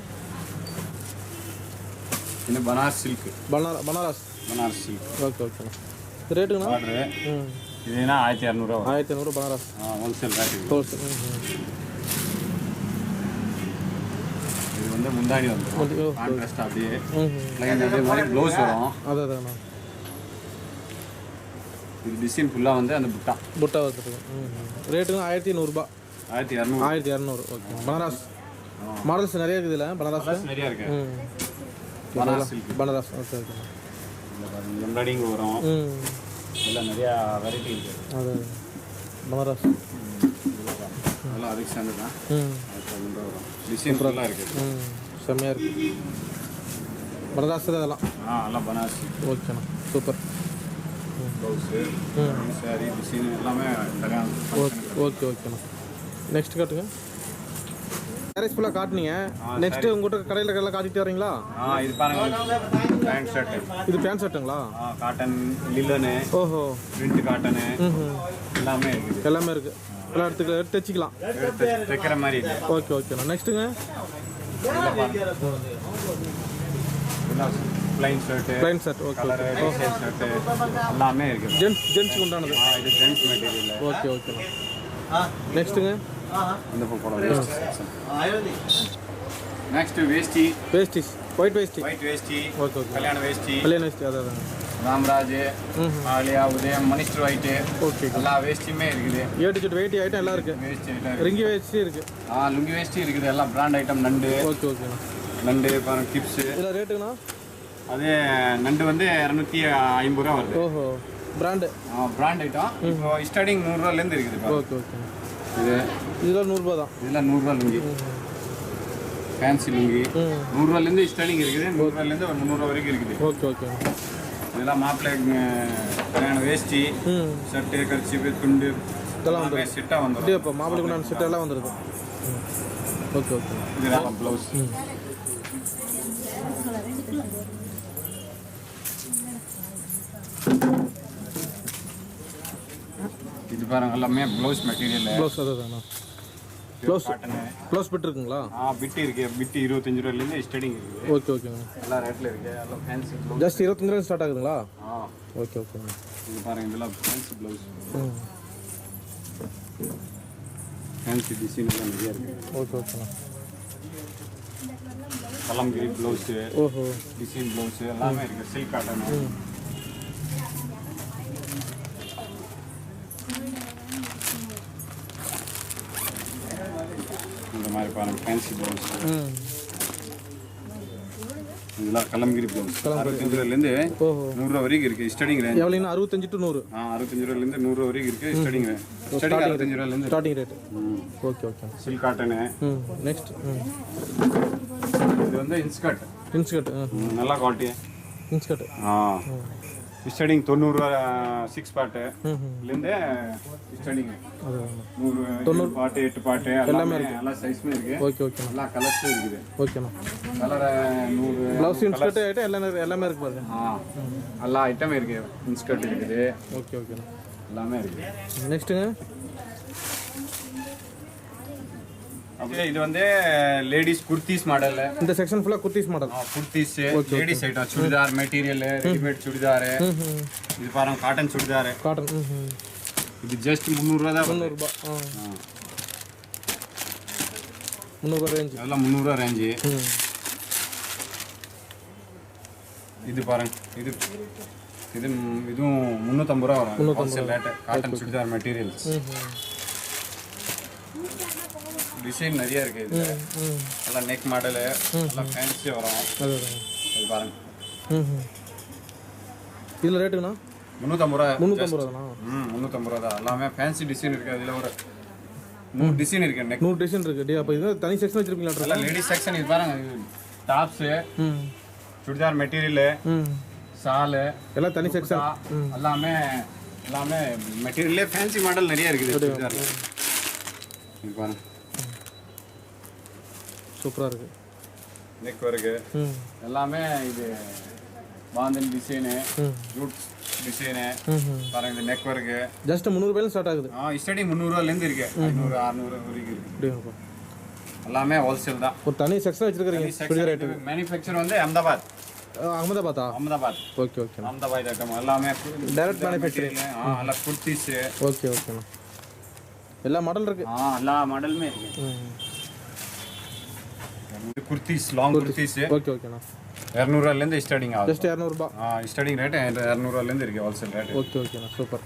இது Banaras silk. Banaras silk. Okay ஓகேண்ணா. ரேட்டுங்கண்ணா? ஆர்டர் இதுனா 1200 ரூபா. 1200 பனாரஸ். Wholesale rate. ஹோல்சேல். இது வந்து முந்தானி வந்து கான்ட்ராஸ்ட் அப்படியே லைன் அதே மாதிரி ப்ளவுஸ் வரும். அதாண்ணா. இது டிசைன் ஃபுல்லாக வந்து அந்த புட்டா வச்சுருக்கு. ரேட்டுங்க 1100 ரூபா. 1200. 1200. ஓகே. பனாரஸ் மாடல்ஸ் நிறைய இருக்குது இல்லை? பனாரஸ் நிறையா இருக்கு. Banaras silk. Banaras. Okay okay. Embroidering வரும். எல்லாம் நிறையா வெரைட்டி இருக்குது. அது பனாரஸ் அதெல்லாம் அதுக்கு சேர்ந்து தான். வரும். டிசைன் ஃபுல்லாக இருக்குது. செம்மையாக இருக்குது. பனாரஸ் அதெல்லாம். எல்லாம் பனாரஸ். ஓகேண்ணா. சூப்பர். ப்ளவுஸு சாரி டிசைன் எல்லாமே ஓகே ஓகேண்ணா. நெக்ஸ்ட் காட்டுங்க. சாரீஸ் ஃபுல்லாக காட்டுனீங்க. நெக்ஸ்ட் உங்கள்கிட்ட கடையில் எல்லாம் காட்டிட்டு வரீங்களா? இது பாருங்க பேண்ட் ஷர்ட். இது பேண்ட் ஷர்ட்டுங்களா? காட்டன் லில்லனு. ஓஹோ. பிரிண்ட் காட்டனு எல்லாமே இருக்குது. எல்லாமே இருக்குது. எல்லாம் எடுத்து தைச்சிக்கலாம். தைக்கிற மாதிரி. ஓகே ஓகேண்ணா. நெக்ஸ்ட்டுங்க. Plain shirt. ஓகே. ஷர்ட் எல்லாமே இருக்குது. ஜென்ட்ஸ்க்கு உண்டானது. இது ஜென்ட்ஸ் மெட்டீரியல். ஓகே ஓகேண்ணா. நெக்ஸ்ட்டுங்க. இந்த போட நெக்ஸ்ட் வேஸ்டிஸ். ஒயிட் வேஸ்டி. ஓகே. கல்யாண வேஸ்டி. அதான். ராம்ராஜ், ஆலியா, உதயம், மனிஸ்டர் ஒயிட்டு. ஓகே. எல்லா வேஸ்டியுமே இருக்குது. ஏட்டு வெயிட்டி ஐட்டம் எல்லாம் இருக்குது. வேஸ்டி ஐட்டம். ரிங்கி வேஸ்டி இருக்குது. லுங்கி வேஸ்டி இருக்குது. எல்லாம் பிராண்ட் ஐட்டம். நண்டு. ஓகே ஓகேண்ணா. நண்டு பாருங்க டிப்ஸு. இதில் ரேட்டுங்கண்ணா? அதே நண்டு வந்து 250 ரூபா வருது. ஓஹோ. Brand item. இப்போ ஸ்டார்டிங் 100 ரூபாலேருந்து இருக்குது. Okay okay. இதெல்லாம் 100 ரூபா தான். இதெல்லாம் 100 ரூபா லுங்கி. ஃபேன்சி லுங்கி 100 ரூபாலேருந்து ஸ்டார்டிங் இருக்குது. 100 ரூபாலேருந்து ஒரு 300 ரூபா வரைக்கும் இருக்குது. Okay okay. இதெல்லாம் மாப்பிள்ளை கல்யாண வேஷ்டி, ஷர்ட்டு, கர்ச்சீஃபு, துண்டு இதெல்லாம் வந்து செட்டாக வந்துடும். இப்போ மாப்பிள்ளைக்கு நான் செட் எல்லாம் வந்துருக்கு. Okay okay. இதெல்லாம் ப்ளவுஸ். இது பாருங்க எல்லாமே ப்ளவுஸ் மெட்டீரியல். ப்ளவுஸ் அதாண்ணா. ப்ளவுஸ் பிட் இருக்குங்களா? பிட்டு இருக்கு. பிட்டு 25 ரூபாயிலேருந்து ஸ்டார்டிங் இருக்குது. ஓகே ஓகேங்க. எல்லா ரேட்டில் இருக்குது. எல்லாம் ஃபேன்சி ப்ளவுஸ். ஜஸ்ட் 25 ரூபா ஸ்டார்ட் ஆகுதுங்களா? ஓகே ஓகேங்க. இது பாருங்க இதெல்லாம் ஃபேன்சி ப்ளவுஸ். ஃபேன்சி டிசைன் எல்லாம் நிறையா இருக்குது. ஓகே ஓகேண்ணா. கலம்கிரி ப்ளவுஸு. ஓஹோ. டிசைன் ப்ளவுஸு எல்லாமே இருக்குது. Silk cotton. இந்த மாதிரி பாருங்க ஃபேன்சி ப்ளவுஸ். இதெல்லாம் கலம்கிரி ப்ளவுஸ். 65 ரூபாயிலேருந்து 100 ரூபா வரைக்கும் இருக்குது. Starting range எவ்வளோன்னா? 65 to 100. 65 ரூபாயிலேருந்து 100 ரூபா வரைக்கும் இருக்குது. Starting range. 65 ரூபாயிலேருந்து starting rate. Okay okay. Silk cotton. Next. இது வந்து இன்ஸ்கர்ட். நல்லா குவாலிட்டி இன்ஸ்கர்ட். ஸ்டார்டிங் 90 ரூபா 6 பாட்டு இருந்து ஸ்டார்டிங் 90 பாட்டு 8 பாட்டு எல்லாமே இருக்கு. எல்லா சைஸ்மே இருக்கு. Okay okay. எல்லா கலர்ஸும் இருக்குது. ஓகேண்ணா. கலர் 100 ப்ளவுஸ் இன்ஸ்கர்ட் ஐட்டம் எல்லாமே இருக்கு பாருங்க. எல்லா ஐட்டமே இருக்கு. இன்ஸ்கர்ட் இருக்குது. ஓகே ஓகேண்ணா. எல்லாமே இருக்கு. நெக்ஸ்ட்டுங்க. அப்படியே இது வந்து லேடிஸ் குர்த்திஸ் மாடல். இந்த செக்ஷன் ஃபுல்லா kurtis model. Kurtis ladies item. Churidar material, readymade churidar. இது பாருங்க காட்டன் சுடிதார். காட்டன். இது ஜஸ்ட் 300 ரூபா தான். 300 ரூபா. 300 ரூபா ரேஞ்ச். எல்லாம் 300 ரூபா ரேஞ்ச். இது பாருங்க இதுவும் 350 ரூபா வரும். Wholesale rate. Cotton churidar materials. Design நிறைய இருக்கு. இது எல்லாம் நெக் மாடலு எல்லாம் ஃபேன்சி வரும். இது பாருங்க. இதில் ரேட்டுங்கண்ணா? 350 ரூபா. 350 ரூபாண்ணா? 350 ரூபா தான். எல்லாமே ஃபேன்சி டிசைன் இருக்கு. அதில் ஒரு 100 டிசைன் இருக்கு. நெக் 100 டிசைன் இருக்கு. அப்போ இது தனி செக்ஷன் வச்சிருக்கீங்களா? எல்லாம் லேடிஸ் செக்ஷன். இது பாருங்க டாப்ஸு, சுடிதார் மெட்டீரியலு, ஷாலு எல்லாம் தனி செக்ஷன். எல்லாமே மெட்டீரியல்லே ஃபேன்சி மாடல் நிறைய இருக்குது. சுடிதார் இது பாருங்க சூப்பராக இருக்குது. நெக் ஒர்க்கு எல்லாமே இது பாந்தன் டிசைனு ஜூட் டிசைனு பாருங்க இந்த நெக் ஒர்க்கு ஜஸ்ட் 300 ரூபாயில ஸ்டார்ட் ஆகுது. ஸ்டார்டிங் 300 இருக்கு 500 600 வரைக்கும் இருக்கு. எல்லாமே ஹோல்சேல் தான். ஒரு தனி செக்ஷன் வச்சிருக்கீங்க. மேனுஃபேக்சர் வந்து Ahmedabad. Ahmedabad. Okay okay. Ahmedabad item எல்லாமே டைரக்ட் மேனுஃபேக்சரிங். எல்லா குர்தீஸ். ஓகே ஓகேண்ணா. எல்லா மாடல் இருக்கு. எல்லா மாடலுமே இருக்கு. குர்தீஸ் லாங் குர்தீஸ். ஓகே ஓகேண்ணா. 200 ரூபாயில இருந்து ஸ்டார்டிங் ஆகுது. ஜஸ்ட் 200 ரூபாய். ஸ்டார்டிங் ரேட் 200 ரூபாயில இருந்து இருக்கு ஹோல்சேல் ரேட். ஓகே ஓகேண்ணா. சூப்பர்.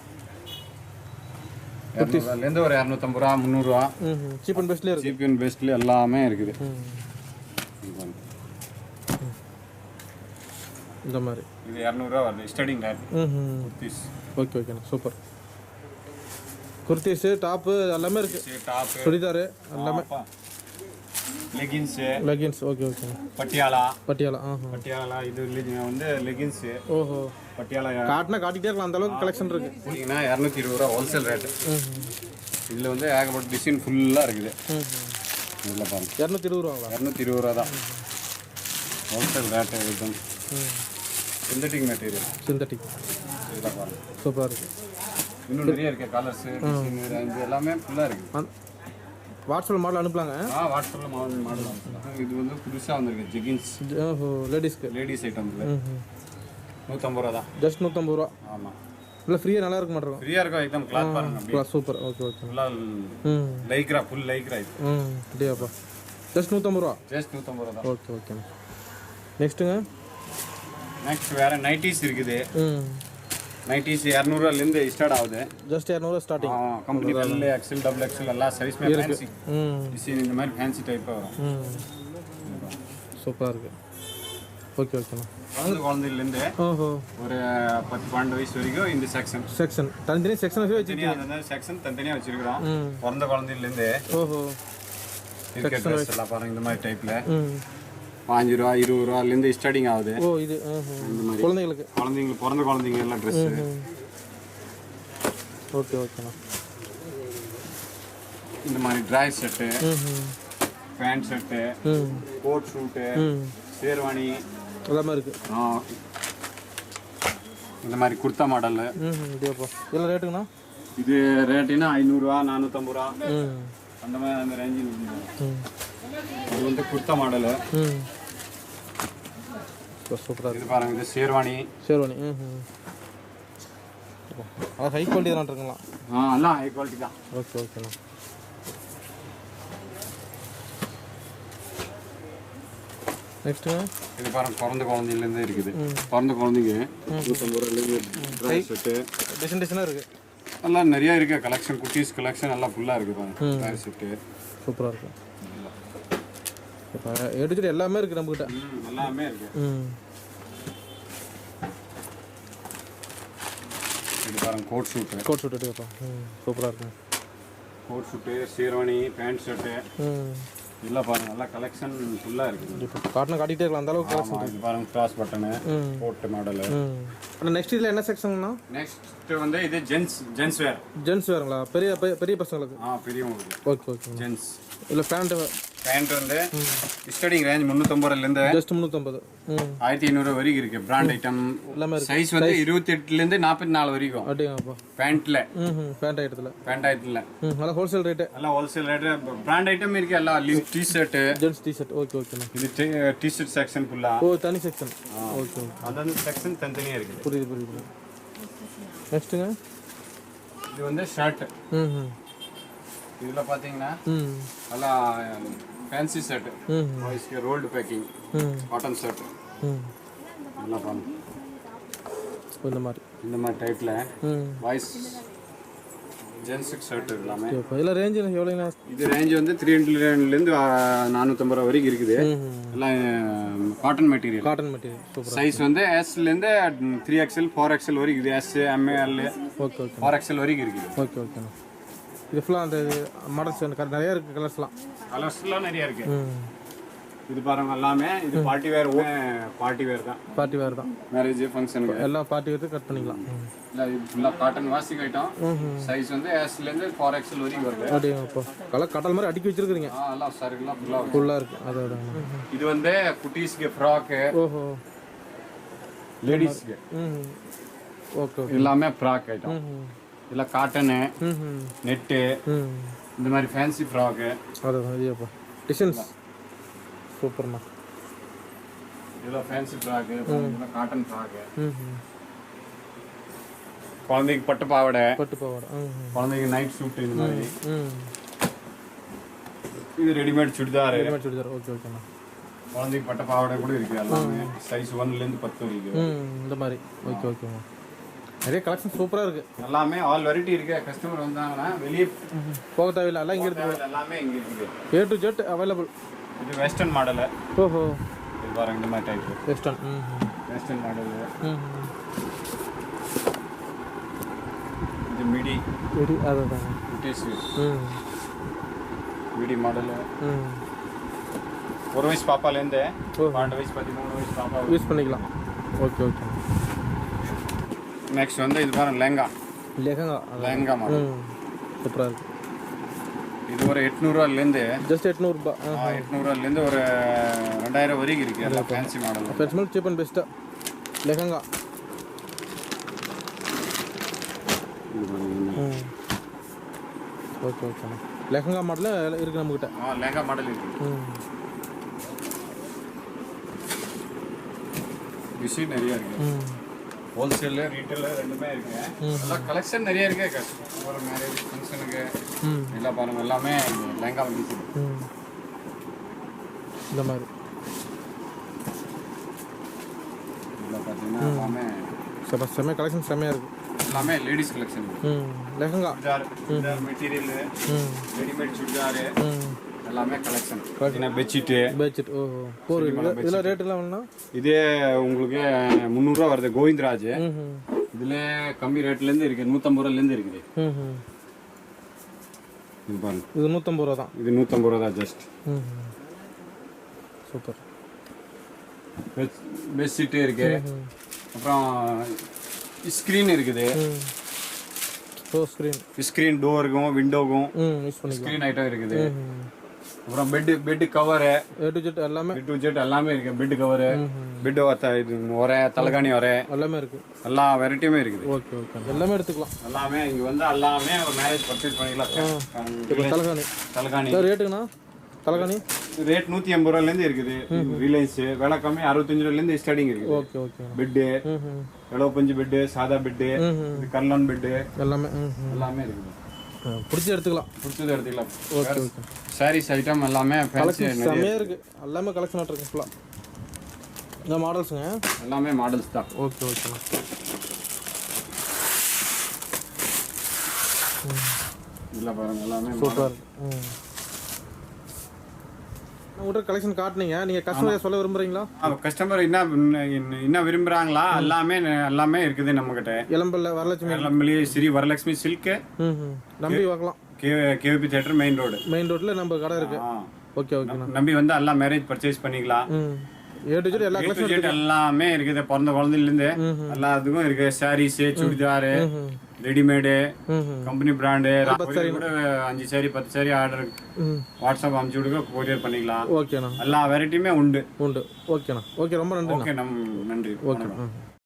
200 ரூபாயில இருந்து ஒரு 250 ரூபாய் 300 ரூபாய். சீப் அண்ட் பெஸ்ட்ல இருக்கு. சீப் அண்ட் பெஸ்ட்ல எல்லாமே இருக்குது. இந்த மாதிரி இது 200 ரூபாய் வருது ஸ்டார்டிங் ரேட். குர்தீஸ். ஓகே ஓகேண்ணா. சூப்பர். குர்தீஸ் டாப் எல்லாமே இருக்கு. டாப் சுடிதார் எல்லாமே. லெகின்ஸ். Okay okay. பட்டியாலா. இது வந்து லெகின்ஸ். ஓஹோ. பட்டியாலா காட்டினா காட்டிட்டே இருக்கலாம், அந்த அளவுக்கு கலெக்ஷன் இருக்கு. போனீங்கன்னா 220 ரூபா ஹோல்சேல் ரேட். இதில் வந்து ஏகப்பட்ட டிசைன் ஃபுல்லாக இருக்குது. இதில் பாருங்க 220 ரூபாங்களா? 220 ரூபா தான் ஹோல்சேல் ரேட்டு. இதுதான் சிந்தட்டிக் மெட்டீரியல். சிந்தட்டிக். இதில் பாருங்க சூப்பராக இருக்கு. இன்னும் நிறைய இருக்குது. கலர்ஸு டிசைன் ரேஞ்சு எல்லாமே ஃபுல்லாக இருக்குது. வாட்ஸ்அப்பில் மாடல் அனுப்பலாங்க. வாட்ஸ்அப்பில் மாடல் அனுப்பலாம். இது வந்து புதுசாக வந்திருக்கு ஜெகின்ஸ். ஓஹோ. Ladies item. 150 ரூபா தான். ஜஸ்ட் 150 ரூபா. ஆமாம். இல்லை ஃப்ரீயாக நல்லா இருக்க மாட்டேங்க. ஃப்ரீயாக இருக்கும் ஐட்டம். கிளாத் பாருங்க. சூப்பர். Okay okay. ஃபுல்லாக லைக்ரா. ஃபுல் லைக்ரா இது. அப்படியாப்பா. ஜஸ்ட் 150 ரூபா. ஜஸ்ட் 150 ரூபா தான். ஓகே ஓகேண்ணா. நெக்ஸ்ட்டுங்க. நெக்ஸ்ட் வேறு நைட்டிஸ் இருக்குது. நைட்டிஸ் 200 ரூபாயிலேருந்து ஸ்டார்ட் ஆகுது. Just 200 starting. Company L XL double XL எல்லா சைஸ்மே ஃபேன்சி டிசைன் இந்த மாதிரி ஃபேன்சி டைப்பாக வரும். சூப்பராக இருக்கு. ஓகே ஓகேண்ணா. குழந்தைலேருந்து ஓஹோ ஒரு 10-12 வயசு வரைக்கும் இந்த செக்ஷன் தனித்தனி செக்ஷன் வச்சுருக்கீங்க. அந்த செக்ஷன் தனித்தனியாக வச்சுருக்கிறோம். பிறந்த குழந்தைலேருந்து ஓஹோ இருக்க ட்ரெஸ் எல்லாம் பாருங்க இந்த மாதிரி டைப்பில் 5 ரூபா 20 ரூபாலேருந்து ஸ்டார்டிங் ஆகுது. ஓ இது இந்த மாதிரி குழந்தைங்களுக்கு பிறந்த குழந்தைங்க எல்லாம் ட்ரெஸ்ஸு. ஓகே ஓகேண்ணா. இந்த மாதிரி ட்ராய் set, pant set, coat suit, sherwani எல்லாமே இருக்குது. இந்த மாதிரி குர்த்தா மாடலு. இதேப்பா எல்லாம் ரேட்டுங்கண்ணா? இது ரேட்டுன்னா 500 ரூபா 450 ரூபா அந்த மாதிரி அந்த ரேஞ்சில். இது வந்து குர்த்தா மாடலு. சூப்பராக இது பாருங்க. இது ஷேர்வானி. அது ஹை குவாலிட்டி தான் இருக்குங்களா? எல்லாம் ஹை குவாலிட்டி தான். ஓகே ஓகேண்ணா. நெக்ஸ்ட்டுங்க. இது பாருங்க பிறந்த குழந்தையிலேருந்து இருக்குது. பிறந்த குழந்தைங்க 150 ரூபாயிலேருந்து ட்ரெஸ் செட்டு டிசைனாக இருக்குது. எல்லாம் நிறையா இருக்குது கலெக்ஷன். குட்டீஸ் கலெக்ஷன் எல்லாம் ஃபுல்லாக இருக்குது பாருங்க. ட்ரெஸ் செட்டு சூப்பராக இருக்கும். இப்போ எடுத்துட்டு எல்லாமே இருக்குது நம்மக்கிட்ட. எல்லாமே இருக்குது. இது பாருங்க கோட் ஷூட் எடுக்கப்பா. சூப்பராக இருக்கும். Coat suit, sherwani, pant shirt இதெல்லாம் பாருங்க. நல்லா கலெக்ஷன் ஃபுல்லாக இருக்குது. இப்போ காட்டினா காட்டிகிட்டே இருக்கலாம் அந்த அளவுக்கு கலெக்ஷன். இது பாருங்க கிராஸ் பட்டனு கோட் மாடலு. ஆனால் நெக்ஸ்ட் இதில் என்ன செக்ஷன்னா? நெக்ஸ்ட் வந்து இது ஜென்ஸ் வேருங்களா? பெரிய பசங்களுக்கு? பெரியவங்களுக்கு. Okay okay. ஜென்ஸ். இல்லை பேண்ட் வந்து ஸ்டார்டிங் ரேஞ்ச் 350 ரூபாயிலேருந்து ஜஸ்ட் 350 1500 வரைக்கும் இருக்கு. பிராண்ட் ஐட்டம் சைஸ் வந்து 28லேருந்து 44 வரைக்கும். அப்படியாப்பா. பேண்ட்ல பேண்ட் ஐட்டத்தில் நல்லா ஹோல்சேல் ரேட்டு. எல்லாம் ஹோல்சேல் ரேட்டு. பிராண்ட் ஐட்டம் இருக்கு. எல்லாம் டி-ஷர்ட் ஜென்ஸ் டி-ஷர்ட். ஓகே ஓகேண்ணா. இது டி-ஷர்ட் செக்ஷன் ஃபுல்லா. ஓ தனி செக்ஷன். ஓகே. அதாவது செக்ஷன் தனித்தனியாக இருக்குது. புரியுது. நெக்ஸ்ட்டுங்க. இது வந்து ஷர்ட். இதில் பார்த்தீங்கன்னா நல்லா ஃபேன்சி ஷர்ட். வாய்ஸ்க்கு ரோல்டு பேக்கிங் காட்டன் ஷர்ட் நல்லா பாருங்க. இந்த மாதிரி டைப்பில் வாய்ஸ் ஜென்ஸுக்கு ஷர்ட் எல்லாமே. இதில் ரேஞ்சு எவ்வளோங்கண்ணா? இது ரேஞ்சு வந்து 300லேருந்து 450 ரூபா வரைக்கும் இருக்குது. எல்லாம் காட்டன் மெட்டீரியல். சைஸ் வந்து எஸ்லேருந்து 3XL 4XL வரைக்கும் இருக்குது. எஸ் ML ஓகே 4XL வரைக்கும் இருக்குது. ஓகே ஓகேண்ணா. இது ஃபுல்லாக அந்த மாடல்ஸ் நிறையா இருக்குது. கலர்ஸ்லாம் நிறையா இருக்குது. இது பாருங்க எல்லாமே. இது பார்ட்டி வேர் தான். மேரேஜ் ஃபங்க்ஷனுக்கு எல்லாம் பார்ட்டி வேர் கட் பண்ணிக்கலாம். இல்லை இது ஃபுல்லாக காட்டன் வாஷிங் ஐட்டம். சைஸ் வந்து எஸ்லேருந்து 4XL வரைக்கும் வருது. அப்படியே கலர் கட்டல் மாதிரி அடுக்கி வச்சிருக்கிறீங்க. எல்லாம் சருக்குலாம் ஃபுல்லாக இருக்குது. அதான் இது வந்து குட்டீஸ்க்கு ஃப்ராக்கு. ஓஹோ. லேடிஸ்க்கு ம் ஓகே ஓகே எல்லாமே ஃப்ராக் ஐட்டம். இல்லை காட்டனு, நெட்டு, ம் இந்த மாதிரி ஃபேன்சி ஃப்ராக்கு. அதுதான் ஐயாப்பா டிசைன்ஸ் சூப்பர்ண்ணா. இதெல்லாம் ஃபேன்சி ஃப்ராக்கு, காட்டன் ஃப்ராக்கு, ம் குழந்தைக்கு பட்டு பாவாடை, குழந்தைக்கு நைட் சூட், இந்த மாதிரி. இது ரெடிமேட் சுடிதார். ஓகே ஓகேண்ணா. குழந்தைக்கு பட்டு பாவாடை கூட இருக்கு. எல்லாமே சைஸ் 1லேருந்து 10 வரைக்கும் இந்த மாதிரி. ஓகே ஓகேண்ணா. நிறைய கலெக்ஷன் சூப்பராக இருக்கு. எல்லாமே ஆல் வெரைட்டி இருக்கு. கஸ்டமர் வந்தாங்கன்னா வெளியே போக தேவையில்லை, எல்லாம் இங்கே இருக்கு. எல்லாமே இங்கே இருக்குது. A to Z available. இது வெஸ்டர்ன் மாடலு. ஓஹோ, இது பாருங்க இந்த மாதிரி டைப் வெஸ்டர்ன் மாடலு. இது மிடி அதுதான் மிடி மாடலு. 1 வயசு பாப்பாலேருந்து 12 வயசு 13 வயசு பாப்பா யூஸ் பண்ணிக்கலாம். Okay okay. நெக்ஸ்ட் வந்து இது பாருங்க லெஹங்கா மாடல். சூப்பராக இருக்கு. இது ஒரு 800ரூவாலேருந்து ஜஸ்ட் 800 800ரூவாலேருந்து ஒரு 2000 வரைக்கும் இருக்கு. எல்லாம் fancy model. Fancy cheap and பெஸ்ட்டாக லெஹங்கா. ஓகே ஓகேண்ணா. லெஹங்கா மாடலில் இருக்குது நம்மக்கிட்ட. லெஹங்கா மாடல் இருக்கு. டிசைன் நிறைய இருக்கு. ஹோல்சேல் ரீட்டைல் ரெண்டுமே இருக்கு. எல்லாம் கலெக்ஷன் நிறைய இருக்கு. ஒரு மேரேஜ் ஃபங்க்ஷனுக்கு எல்லாம் பாருங்க, எல்லாமே லெஹங்கா வந்து இந்த மாதிரி. இதில் பார்த்தீங்கன்னா எல்லாமே செம்ம கலெக்ஷன் செம்மையாக இருக்குது. எல்லாமே ladies collection. Lehenga churidar material, readymade churidar, எல்லாமே கலெக்ஷன். பெட்ஷீட். ஓஹோ, இதெல்லாம் ரேட்டெல்லாம் வேணும்னா இதே உங்களுக்கு 300 வருது. கோவிந்தராஜ் இதில் கம்மி ரேட்லேருந்து இருக்குது. 150 ரூபாலேருந்து இருக்குது. இது பாருங்க, இது 150 ரூபா தான். இது 150 ரூபா தான் ஜஸ்ட். சூப்பர். பெட்ஷீட்டு இருக்கு. அப்புறம் ஸ்க்ரீன் இருக்குது. ஸ்க்ரீன் டோருக்கும் விண்டோக்கும் ஸ்க்ரீன் ஐட்டம் இருக்குது. அப்புறம் bed cover A to Z எல்லாமே இருக்கு. பெட் கவரு, பெட் ஒரே தலகாணி ஒரே எல்லாமே இருக்கு. எல்லா வெரைட்டியுமே இருக்குது. ஓகே ஓகே, எல்லாமே எடுத்துக்கலாம். எல்லாமே இங்கே வந்து எல்லாமே ஒரு மேரேஜ் பர்ச்சேஸ் பண்ணிக்கலாம். தலகாணி ரேட்டுங்கண்ணா? தலகாணி ரேட் 180 ரூபாலேருந்து இருக்குது. ரிலையன்ஸ் விலை கம்மி 65 ரூபாலேருந்து ஸ்டார்டிங் இருக்குது. Okay okay. பெட்டு, எலோபஞ்சு பெட்டு, சாதா பெட்டு, கர்லான் பெட்டு, எல்லாமே இருக்குது. பிடிச்சது எடுத்துக்கலாம். Okay okay. சாரீஸ் ஐட்டம் எல்லாமே செம்மையாக இருக்குது. எல்லாமே கலெக்ஷன் இருக்கு ஃபுல்லாக. இந்த மாடல்ஸுங்க எல்லாமே மாடல்ஸ் தான். ஓகே ஓகேண்ணா. இல்லை பாருங்க, எல்லாமே சூப்பர். உங்கள்கிட்ட கலெக்ஷன் காட்டுனீங்க, நீங்கள் கஸ்டமர் சொல்ல விரும்புகிறீங்களா? கஸ்டமர் என்ன விரும்புகிறாங்களா எல்லாமே இருக்குது நம்மக்கிட்ட. இளம்பல்ல வரலட்சுமி ஸ்ரீ வரலட்சுமி சில்க்கு நம்பி வாங்கலாம். கேவிபி தியேட்டர் மெயின் ரோட்டில் நம்ம கடை இருக்கு. Okay okay. நம்பி வந்து எல்லாம் மேரேஜ் பர்ச்சேஸ் பண்ணிக்கலாம். A to Z எல்லா கலெக்ஷன் எல்லாமே இருக்குது. பிறந்த குழந்தையிலேருந்து எல்லாத்துக்கும் இருக்கு. Saris, chudidar, readymade, company brand கூட 5 சாரி 10 சாரி ஆர்டர் வாட்ஸ்அப் அனுப்பிச்சு விடுங்க, கொரியர் பண்ணிக்கலாம். ஓகேண்ணா. எல்லா வெரைட்டியுமே உண்டு. ஓகேண்ணா. ஓகே, ரொம்ப நன்றி. ஓகே, நன்றி. ஓகே.